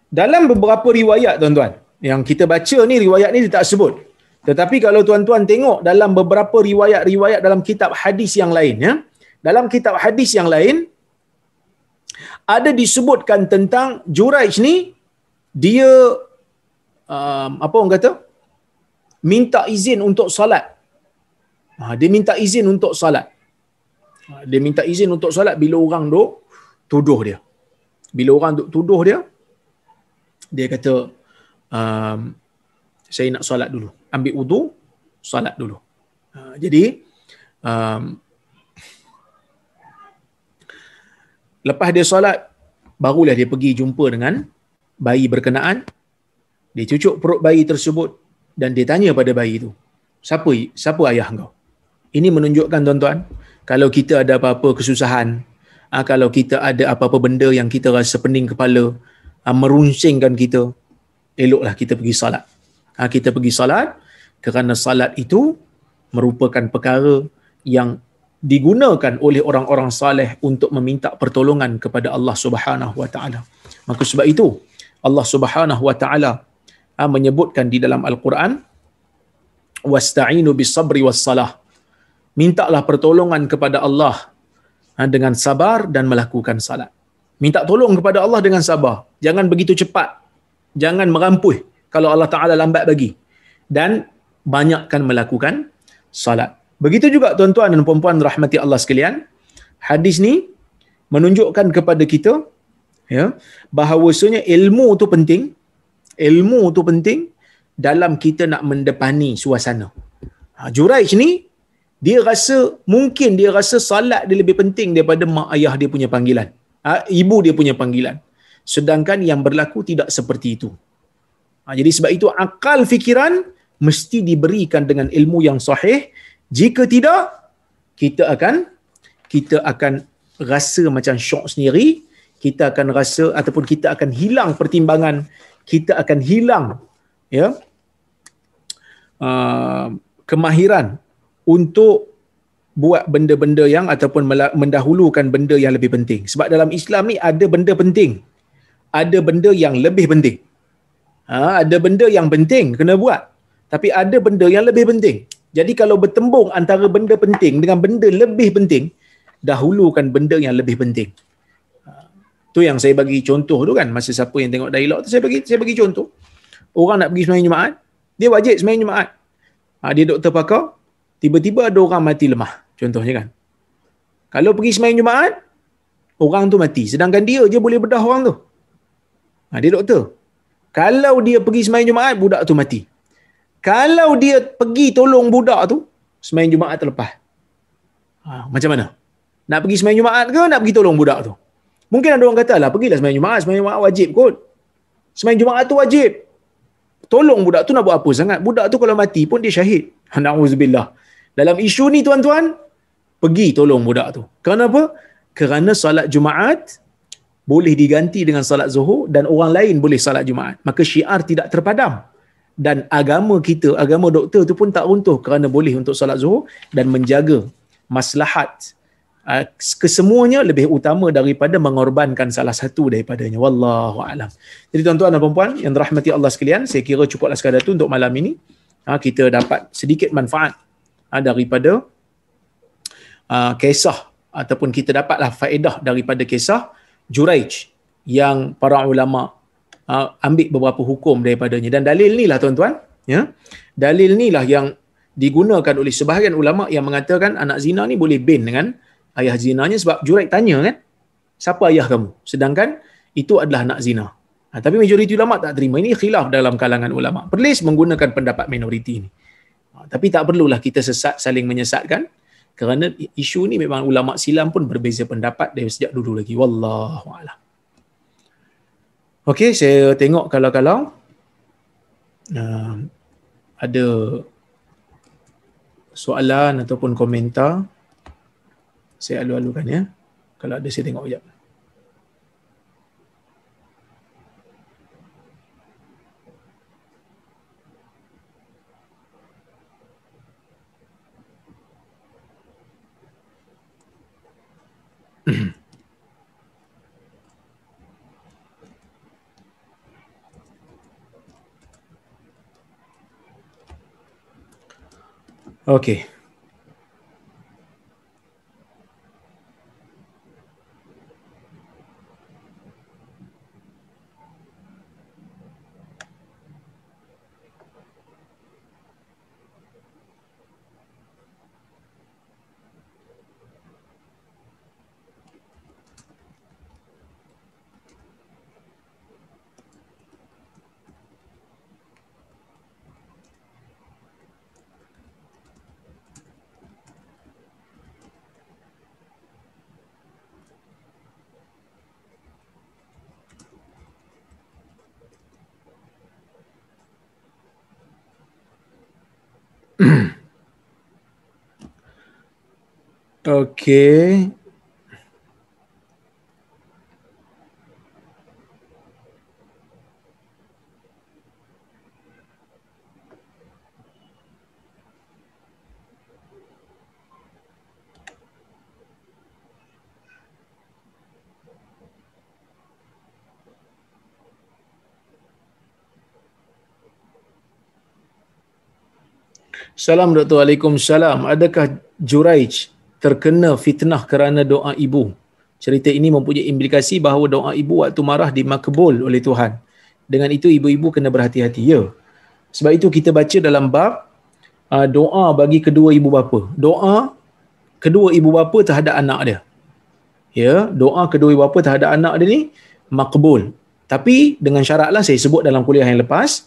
dalam beberapa riwayat tuan-tuan, yang kita baca ni, riwayat ni dia tak sebut. Tetapi kalau tuan-tuan tengok dalam beberapa riwayat-riwayat dalam kitab hadis yang lain, ya, dalam kitab hadis yang lain ada disebutkan tentang Juraij ni dia apa orang kata, minta izin untuk solat. Dia minta izin untuk solat. Dia minta izin untuk solat bila orang duk tuduh dia. Bila orang duk tuduh dia, dia kata, saya nak solat dulu. Ambil wudu, solat dulu. Jadi, lepas dia solat, barulah dia pergi jumpa dengan bayi berkenaan. Dia cucuk perut bayi tersebut dan dia tanya pada bayi itu, siapa ayah engkau? Ini menunjukkan tuan-tuan, kalau kita ada apa-apa kesusahan, kalau kita ada apa-apa benda yang kita rasa pening kepala, merunsingkan kita, eloklah kita pergi salat. Kita pergi salat kerana salat itu merupakan perkara yang digunakan oleh orang-orang saleh untuk meminta pertolongan kepada Allah Subhanahu wa taala. Maka sebab itu Allah Subhanahu wa taala menyebutkan di dalam Al-Quran, wasta'inu bis-sabri was-salah. Mintalah pertolongan kepada Allah dengan sabar dan melakukan salat. Minta tolong kepada Allah dengan sabar. Jangan begitu cepat. Jangan merampuh kalau Allah Ta'ala lambat bagi. Dan banyakkan melakukan salat. Begitu juga tuan-tuan dan puan-puan rahmati Allah sekalian, hadis ni menunjukkan kepada kita, ya, bahawasanya ilmu tu penting. Ilmu tu penting dalam kita nak mendepani suasana. Juraij ni mungkin dia rasa salat dia lebih penting daripada mak ayah dia punya panggilan, ibu dia punya panggilan. Sedangkan yang berlaku tidak seperti itu. Jadi sebab itu akal fikiran mesti diberikan dengan ilmu yang sahih. Jika tidak, kita akan rasa macam syok sendiri. Kita akan rasa ataupun kita akan hilang pertimbangan. Kita akan hilang, ya, kemahiran untuk buat benda-benda yang ataupun mendahulukan benda yang lebih penting. Sebab dalam Islam ni ada benda penting, ada benda yang lebih penting. Ada benda yang penting kena buat, tapi ada benda yang lebih penting. Jadi kalau bertembung antara benda penting dengan benda lebih penting, dahulukan benda yang lebih penting. Tu yang saya bagi contoh tu kan, masa siapa yang tengok dialog tu, saya bagi contoh. Orang nak pergi sembahyang Jumaat, dia wajib sembahyang Jumaat. Dia doktor pakar, tiba-tiba ada orang mati lemah, contohnya kan. Kalau pergi sembahyang Jumaat, orang tu mati, sedangkan dia je boleh bedah orang tu. Dia doktor. Kalau dia pergi sembahyang Jumaat, budak tu mati. Kalau dia pergi tolong budak tu, sembahyang Jumaat terlepas. Macam mana? Nak pergi sembahyang Jumaat ke nak pergi tolong budak tu? Mungkin ada orang kata, lah pergilah sembahyang Jumaat wajib kot. Sembahyang Jumaat tu wajib. Tolong budak tu nak buat apa sangat? Budak tu kalau mati pun dia syahid. Na'udzubillah. Dalam isu ni tuan-tuan, pergi tolong budak tu. Kenapa? Kerana salat Jumaat boleh diganti dengan salat Zuhur dan orang lain boleh salat Jumaat. Maka syiar tidak terpadam. Dan agama kita, agama doktor tu pun tak runtuh kerana boleh untuk salat Zuhur dan menjaga maslahat kesemuanya lebih utama daripada mengorbankan salah satu daripadanya. Wallahu a'lam. Jadi tuan-tuan dan puan-puan yang dirahmati Allah sekalian, saya kira cukuplah sekadar itu untuk malam ini. Kita dapat sedikit manfaat daripada kisah, ataupun kita dapatlah faedah daripada kisah Juraij yang para ulama ambil beberapa hukum daripadanya. Dan dalil ni lah tuan-tuan, ya, dalil ni lah yang digunakan oleh sebahagian ulama yang mengatakan anak zina ni boleh ban dengan ayah zinanya, sebab Juraij tanya kan, siapa ayah kamu? Sedangkan itu adalah anak zina. Tapi majoriti ulama tak terima. Ini khilaf dalam kalangan ulama. Perlis menggunakan pendapat minoriti ini. Tapi tak perlulah kita saling menyesatkan, kerana isu ni memang ulama silam pun berbeza pendapat dari sejak dulu lagi. Wallahu a'lam. Okey, saya tengok kalau ada soalan ataupun komentar, saya alu-alukan ya. Kalau ada saya tengok sekejap. Okey. Okey. Salam Dr. Waalaikumsalam. Adakah Juraij terkena fitnah kerana doa ibu? Cerita ini mempunyai implikasi bahawa doa ibu waktu marah dimakbul oleh Tuhan. Dengan itu ibu-ibu kena berhati-hati. Ya. Sebab itu kita baca dalam bab doa bagi kedua ibu bapa. Doa kedua ibu bapa terhadap anak dia. Ya, doa kedua ibu bapa terhadap anak dia ni makbul. Tapi dengan syaratlah saya sebut dalam kuliah yang lepas,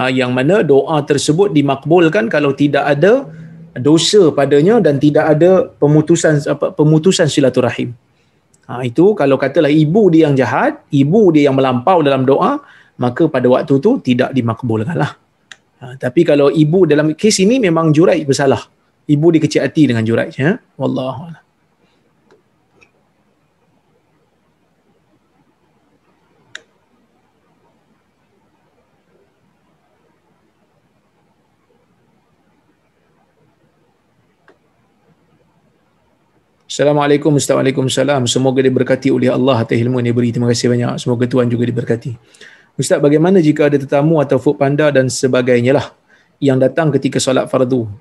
yang mana doa tersebut dimakbulkan kalau tidak ada dosa padanya dan tidak ada pemutusan silaturahim. Itu kalau katalah ibu dia yang jahat, ibu dia yang melampau dalam doa, maka pada waktu tu tidak dimakbulkanlah. Tapi kalau ibu dalam kes ini memang Juraij bersalah. Ibu dia kecil hati dengan Juraij, ya. Wallahu a'lam. Assalamualaikum, Ustaz. Waalaikumsalam. Semoga diberkati oleh Allah atas ilmu yang diberi. Terima kasih banyak. Semoga Tuhan juga diberkati. Ustaz, bagaimana jika ada tetamu atau foodpanda dan sebagainya lah yang datang ketika solat fardu?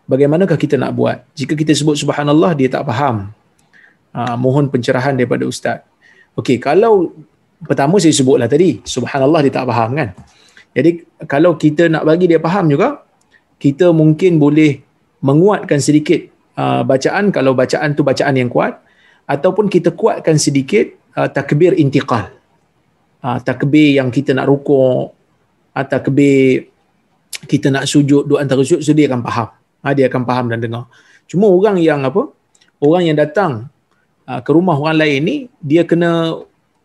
Bagaimanakah kita nak buat? Jika kita sebut subhanallah, dia tak faham. Mohon pencerahan daripada Ustaz. Okey, kalau pertama saya sebutlah tadi, subhanallah dia tak faham kan? Jadi kalau kita nak bagi dia faham juga, kita mungkin boleh menguatkan sedikit bacaan kalau bacaan tu bacaan yang kuat, ataupun kita kuatkan sedikit takbir intiqal. Takbir yang kita nak rukuk, takbir kita nak sujud, dua antara sujud, so dia akan faham. Dia akan faham dan dengar. Cuma orang yang orang yang datang ke rumah orang lain ni, dia kena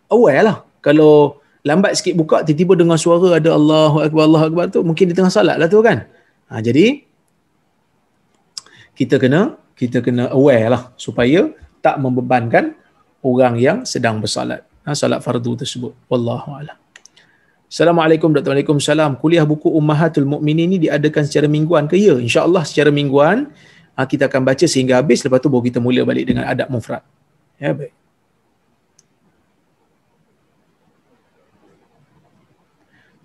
aware lah. Kalau lambat sikit buka, tiba-tiba dengar suara ada Allahu Akbar tu, mungkin di tengah salat lah tu kan. Jadi kita kena aware lah supaya tak membebankan orang yang sedang bersalat, salat fardu tersebut. Wallahu a'lam. Assalamualaikum Dr. Waalaikumsalam. Kuliah buku Ummahatul Mukminin ni diadakan secara mingguan ke? Ya, insya-Allah secara mingguan. Kita akan baca sehingga habis, lepas tu baru kita mula balik dengan adab mufrad. Ya, baik.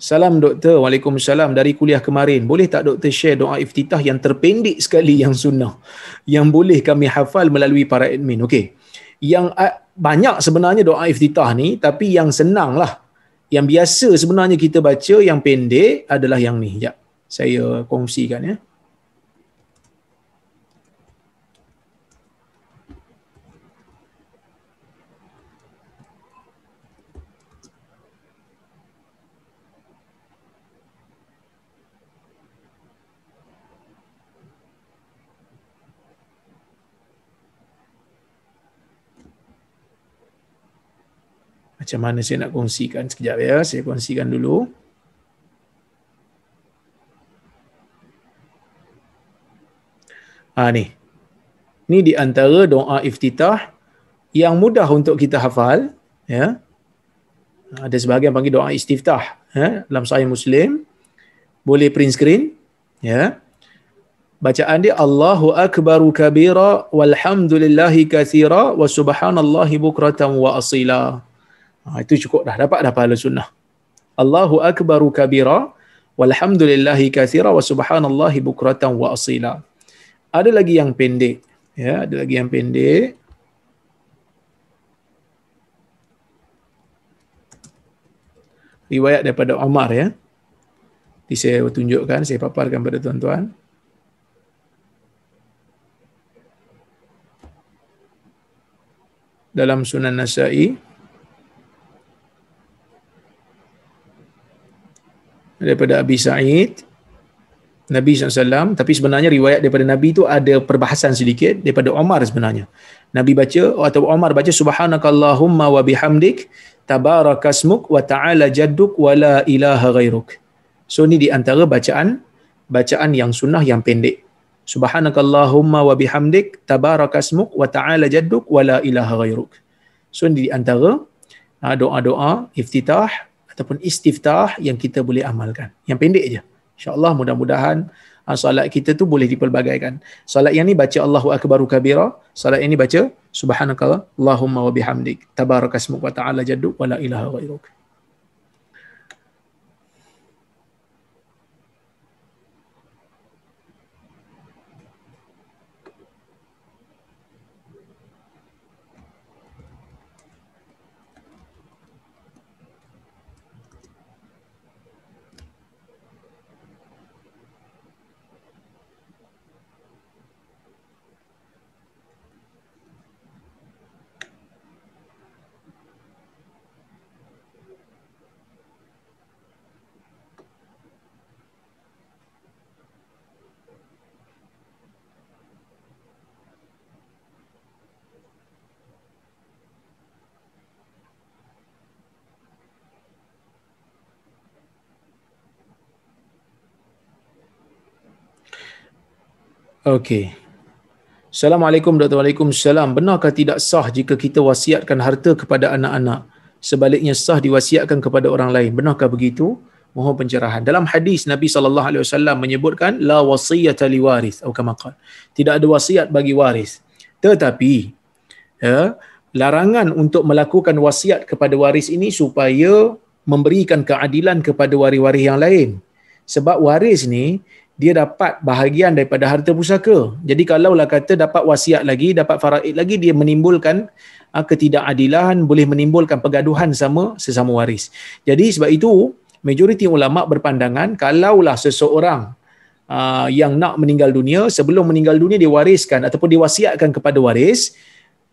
Salam doktor. Waalaikumsalam. Dari kuliah kemarin, boleh tak doktor share doa iftitah yang terpendek sekali yang sunnah, yang boleh kami hafal melalui para admin? Okey. Yang banyak sebenarnya doa iftitah ni, tapi yang senang lah, yang biasa sebenarnya kita baca, yang pendek adalah yang ni. Sekejap, saya kongsikan ya. Macam mana saya nak kongsikan? Sekejap ya, saya kongsikan dulu. Ni di antara doa iftitah yang mudah untuk kita hafal, ya. Ada sebahagian panggil doa istiftah, ya, dalam Sahih Muslim. Boleh print screen, ya. Bacaan dia Allahu akbaru kabira walhamdulillahi katsira wa subhanallahi bukratan wa asila. Itu cukup dah, dapat pahala sunnah. Allahu akbaru kabira walhamdulillahi katsira wa subhanallahi bukratan wa asila. Ada lagi yang pendek. Ya, ada lagi yang pendek. Riwayat daripada Umar ya. Nanti saya tunjukkan, saya paparkan pada tuan-tuan. Dalam Sunan Nasa'i daripada Abi Sa'id, Nabi SAW, tapi sebenarnya riwayat daripada Nabi itu ada perbahasan sedikit daripada Umar sebenarnya. Nabi baca atau Umar baca subhanakallahumma wa bihamdik tabarakasmuk wa ta'ala jadduk wa la ilaha ghairuk. So ni di antara bacaan yang sunnah yang pendek. Subhanakallahumma wa bihamdik tabarakasmuk wa ta'ala jadduk wa la ilaha ghairuk. So ni di antara doa-doa iftitah ataupun istiftah yang kita boleh amalkan. Yang pendek je. InsyaAllah mudah-mudahan solat kita tu boleh dipelbagaikan. Solat yang ni baca Allahu Akbaru kabira. Solat yang ni baca Subhanakallahumma wa bihamdik tabarakasmuk wa ta'ala jadduk wa la ilaha ghairuk. Okey. Assalamualaikum Dr. Waalaikumsalam. Benarkah tidak sah jika kita wasiatkan harta kepada anak-anak? Sebaliknya sah diwasiatkan kepada orang lain. Benarkah begitu? Mohon pencerahan. Dalam hadis Nabi SAW menyebutkan la wasiyata liwaris atau kama qala. Tidak ada wasiat bagi waris. Tetapi larangan untuk melakukan wasiat kepada waris ini supaya memberikan keadilan kepada waris-waris yang lain. Sebab waris ni dia dapat bahagian daripada harta pusaka. Jadi kalaulah kata dapat wasiat lagi, dapat faraid lagi, dia menimbulkan ketidakadilan, boleh menimbulkan pergaduhan sesama waris. Jadi sebab itu majoriti ulama berpandangan kalaulah seseorang yang nak meninggal dunia, sebelum meninggal dunia dia wariskan ataupun diwasiatkan kepada waris,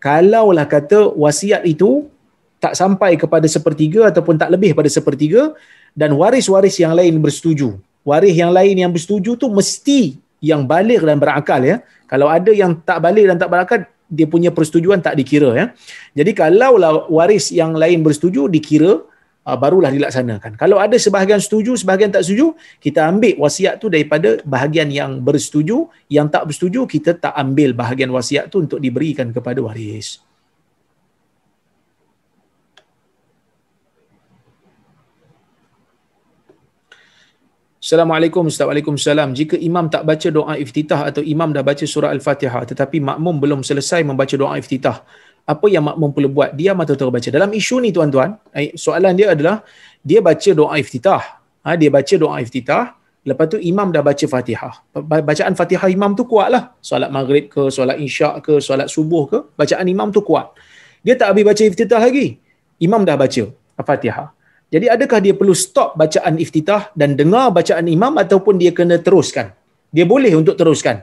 kalaulah kata wasiat itu tak sampai kepada sepertiga ataupun tak lebih pada sepertiga dan waris-waris yang lain bersetuju. Waris yang lain yang bersetuju tu mesti yang baligh dan berakal ya. Kalau ada yang tak baligh dan tak berakal, dia punya persetujuan tak dikira ya. Jadi kalaulah waris yang lain bersetuju dikira barulah dilaksanakan. Kalau ada sebahagian setuju, sebahagian tak setuju, kita ambil wasiat tu daripada bahagian yang bersetuju, yang tak bersetuju kita tak ambil bahagian wasiat tu untuk diberikan kepada waris. Assalamualaikum Ustaz. Waalaikumsalam. Jika imam tak baca doa iftitah atau imam dah baca surah Al-Fatihah tetapi makmum belum selesai membaca doa iftitah, apa yang makmum perlu buat? Diam atau terus baca? Dalam isu ni tuan-tuan, soalan dia adalah dia baca doa iftitah. Dia baca doa iftitah, lepas tu imam dah baca Fatihah. Bacaan Fatihah imam tu kuatlah. Solat maghrib ke, solat isyak ke, solat subuh ke, bacaan imam tu kuat. Dia tak habis baca iftitah lagi. Imam dah baca Fatihah. Jadi adakah dia perlu stop bacaan iftitah dan dengar bacaan imam ataupun dia kena teruskan? Dia boleh untuk teruskan.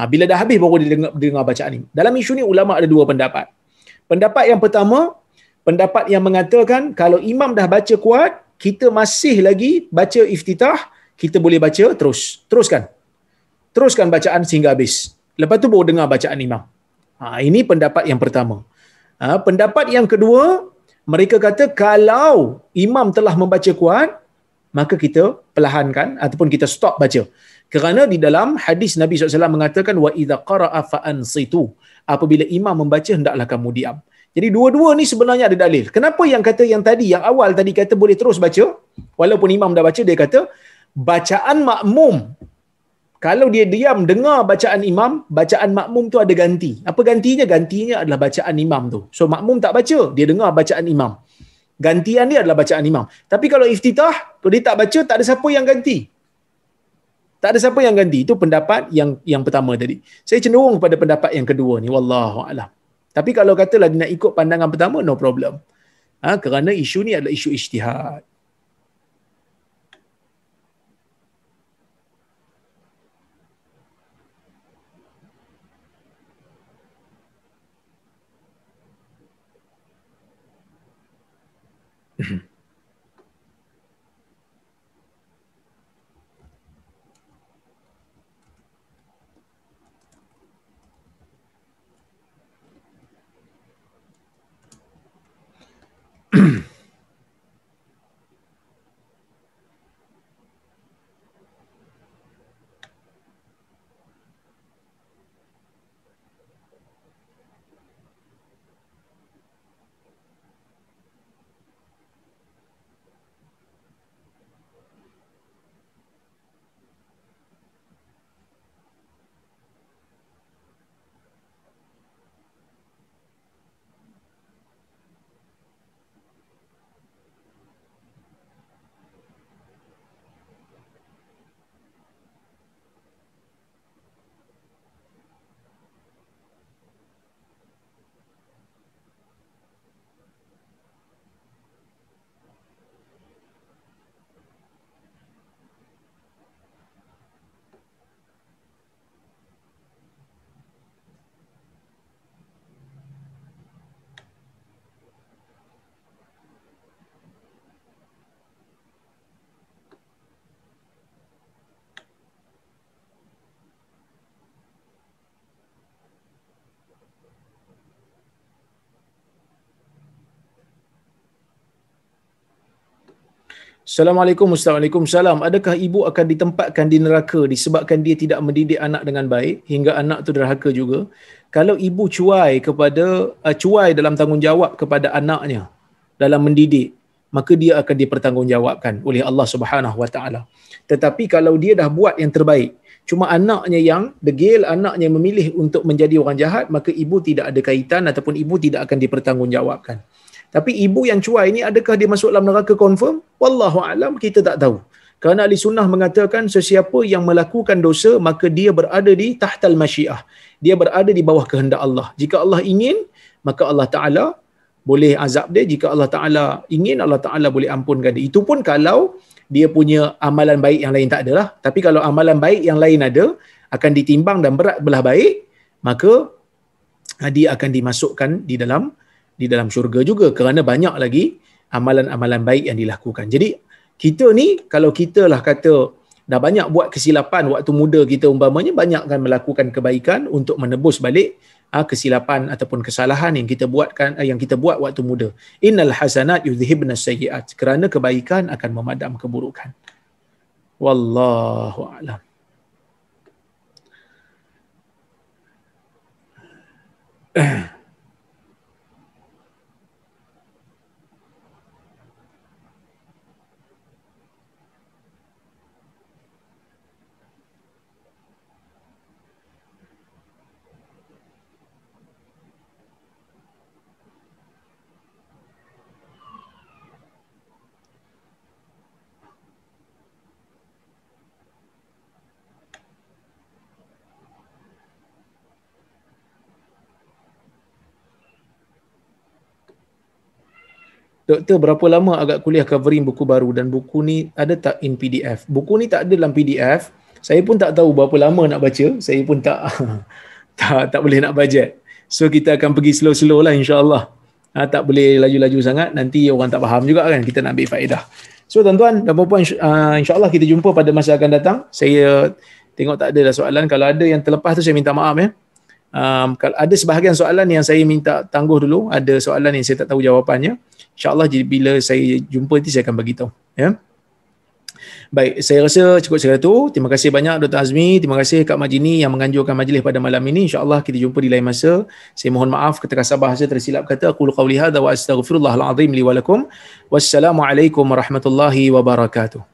Bila dah habis baru dia dengar bacaan imam. Dalam isu ni ulama ada dua pendapat. Pendapat yang pertama, pendapat yang mengatakan kalau imam dah baca kuat, kita masih lagi baca iftitah, kita boleh baca terus. Teruskan. Teruskan bacaan sehingga habis. Lepas tu baru dengar bacaan imam. Ini pendapat yang pertama. Pendapat yang kedua, mereka kata kalau imam telah membaca kuat, maka kita perlahankan ataupun kita stop baca. Kerana di dalam hadis Nabi SAW mengatakan wa idza qara'a fa ansitu. Apabila imam membaca hendaklah kamu diam. Jadi dua-dua ni sebenarnya ada dalil. Kenapa yang kata yang tadi, yang awal tadi kata boleh terus baca walaupun imam dah baca, dia kata bacaan makmum kalau dia diam dengar bacaan imam, bacaan makmum tu ada ganti. Apa gantinya? Gantinya adalah bacaan imam tu. So makmum tak baca, dia dengar bacaan imam. Gantian dia adalah bacaan imam. Tapi kalau iftitah, kalau dia tak baca, tak ada siapa yang ganti. Tak ada siapa yang ganti. Itu pendapat yang pertama tadi. Saya cenderung pada pendapat yang kedua ni, wallahu a'lam. Tapi kalau katalah dia nak ikut pandangan pertama, no problem. Kerana isu ni adalah isu ijtihad. Assalamualaikum, Waalaikumsalam. Adakah ibu akan ditempatkan di neraka disebabkan dia tidak mendidik anak dengan baik hingga anak tu derhaka juga? Kalau ibu cuai dalam tanggungjawab kepada anaknya dalam mendidik, maka dia akan dipertanggungjawabkan oleh Allah Subhanahu Wa Taala. Tetapi kalau dia dah buat yang terbaik, cuma anaknya yang degil, anaknya memilih untuk menjadi orang jahat, maka ibu tidak ada kaitan ataupun ibu tidak akan dipertanggungjawabkan. Tapi ibu yang cuai ni, adakah dia masuk dalam neraka confirm? Wallahu alam, kita tak tahu. Kerana ahli sunnah mengatakan sesiapa yang melakukan dosa maka dia berada di tahtal masyiah. Dia berada di bawah kehendak Allah. Jika Allah ingin, maka Allah Taala boleh azab dia. Jika Allah Taala ingin, Allah Taala boleh ampunkan dia. Itu pun kalau dia punya amalan baik yang lain tak adalah. Tapi kalau amalan baik yang lain ada, akan ditimbang dan berat belah baik, maka dia akan dimasukkan di dalam syurga juga, kerana banyak lagi amalan-amalan baik yang dilakukan. Jadi kita ni, kalau kita lah kata dah banyak buat kesilapan waktu muda kita umpamanya, banyak kan melakukan kebaikan untuk menebus balik kesilapan ataupun kesalahan yang kita buat waktu muda. Innal hasanat yudhhibna sayyi'at. Kerana kebaikan akan memadam keburukan. Wallahu a'lam. Doktor, berapa lama agak kuliah covering buku baru dan buku ni ada tak in PDF? Buku ni tak ada dalam PDF. Saya pun tak tahu berapa lama nak baca. Saya pun tak boleh nak bajet. So kita akan pergi slow-slow lah, insya-Allah. Tak boleh laju-laju sangat, nanti orang tak faham juga kan, kita nak ambil faedah. So tuan-tuan dan puan-puan, insya-Allah kita jumpa pada masa akan datang. Saya tengok tak ada dah soalan. Kalau ada yang terlepas tu saya minta maaf ya. Kalau ada sebahagian soalan yang saya minta tangguh dulu, ada soalan yang saya tak tahu jawapannya, insya-Allah bila saya jumpa nanti saya akan bagi tahu ya. Baik, saya rasa cukup sekadar. Terima kasih banyak Dr. Azmi, terima kasih Kak Majini yang menganjurkan majlis pada malam ini. Insya-Allah kita jumpa di lain masa. Saya mohon maaf ketika bahasa tersilap kata. Aqulu qawli hadza wa astaghfirullahal azim li wa lakum. Wassalamualaikum warahmatullahi wabarakatuh.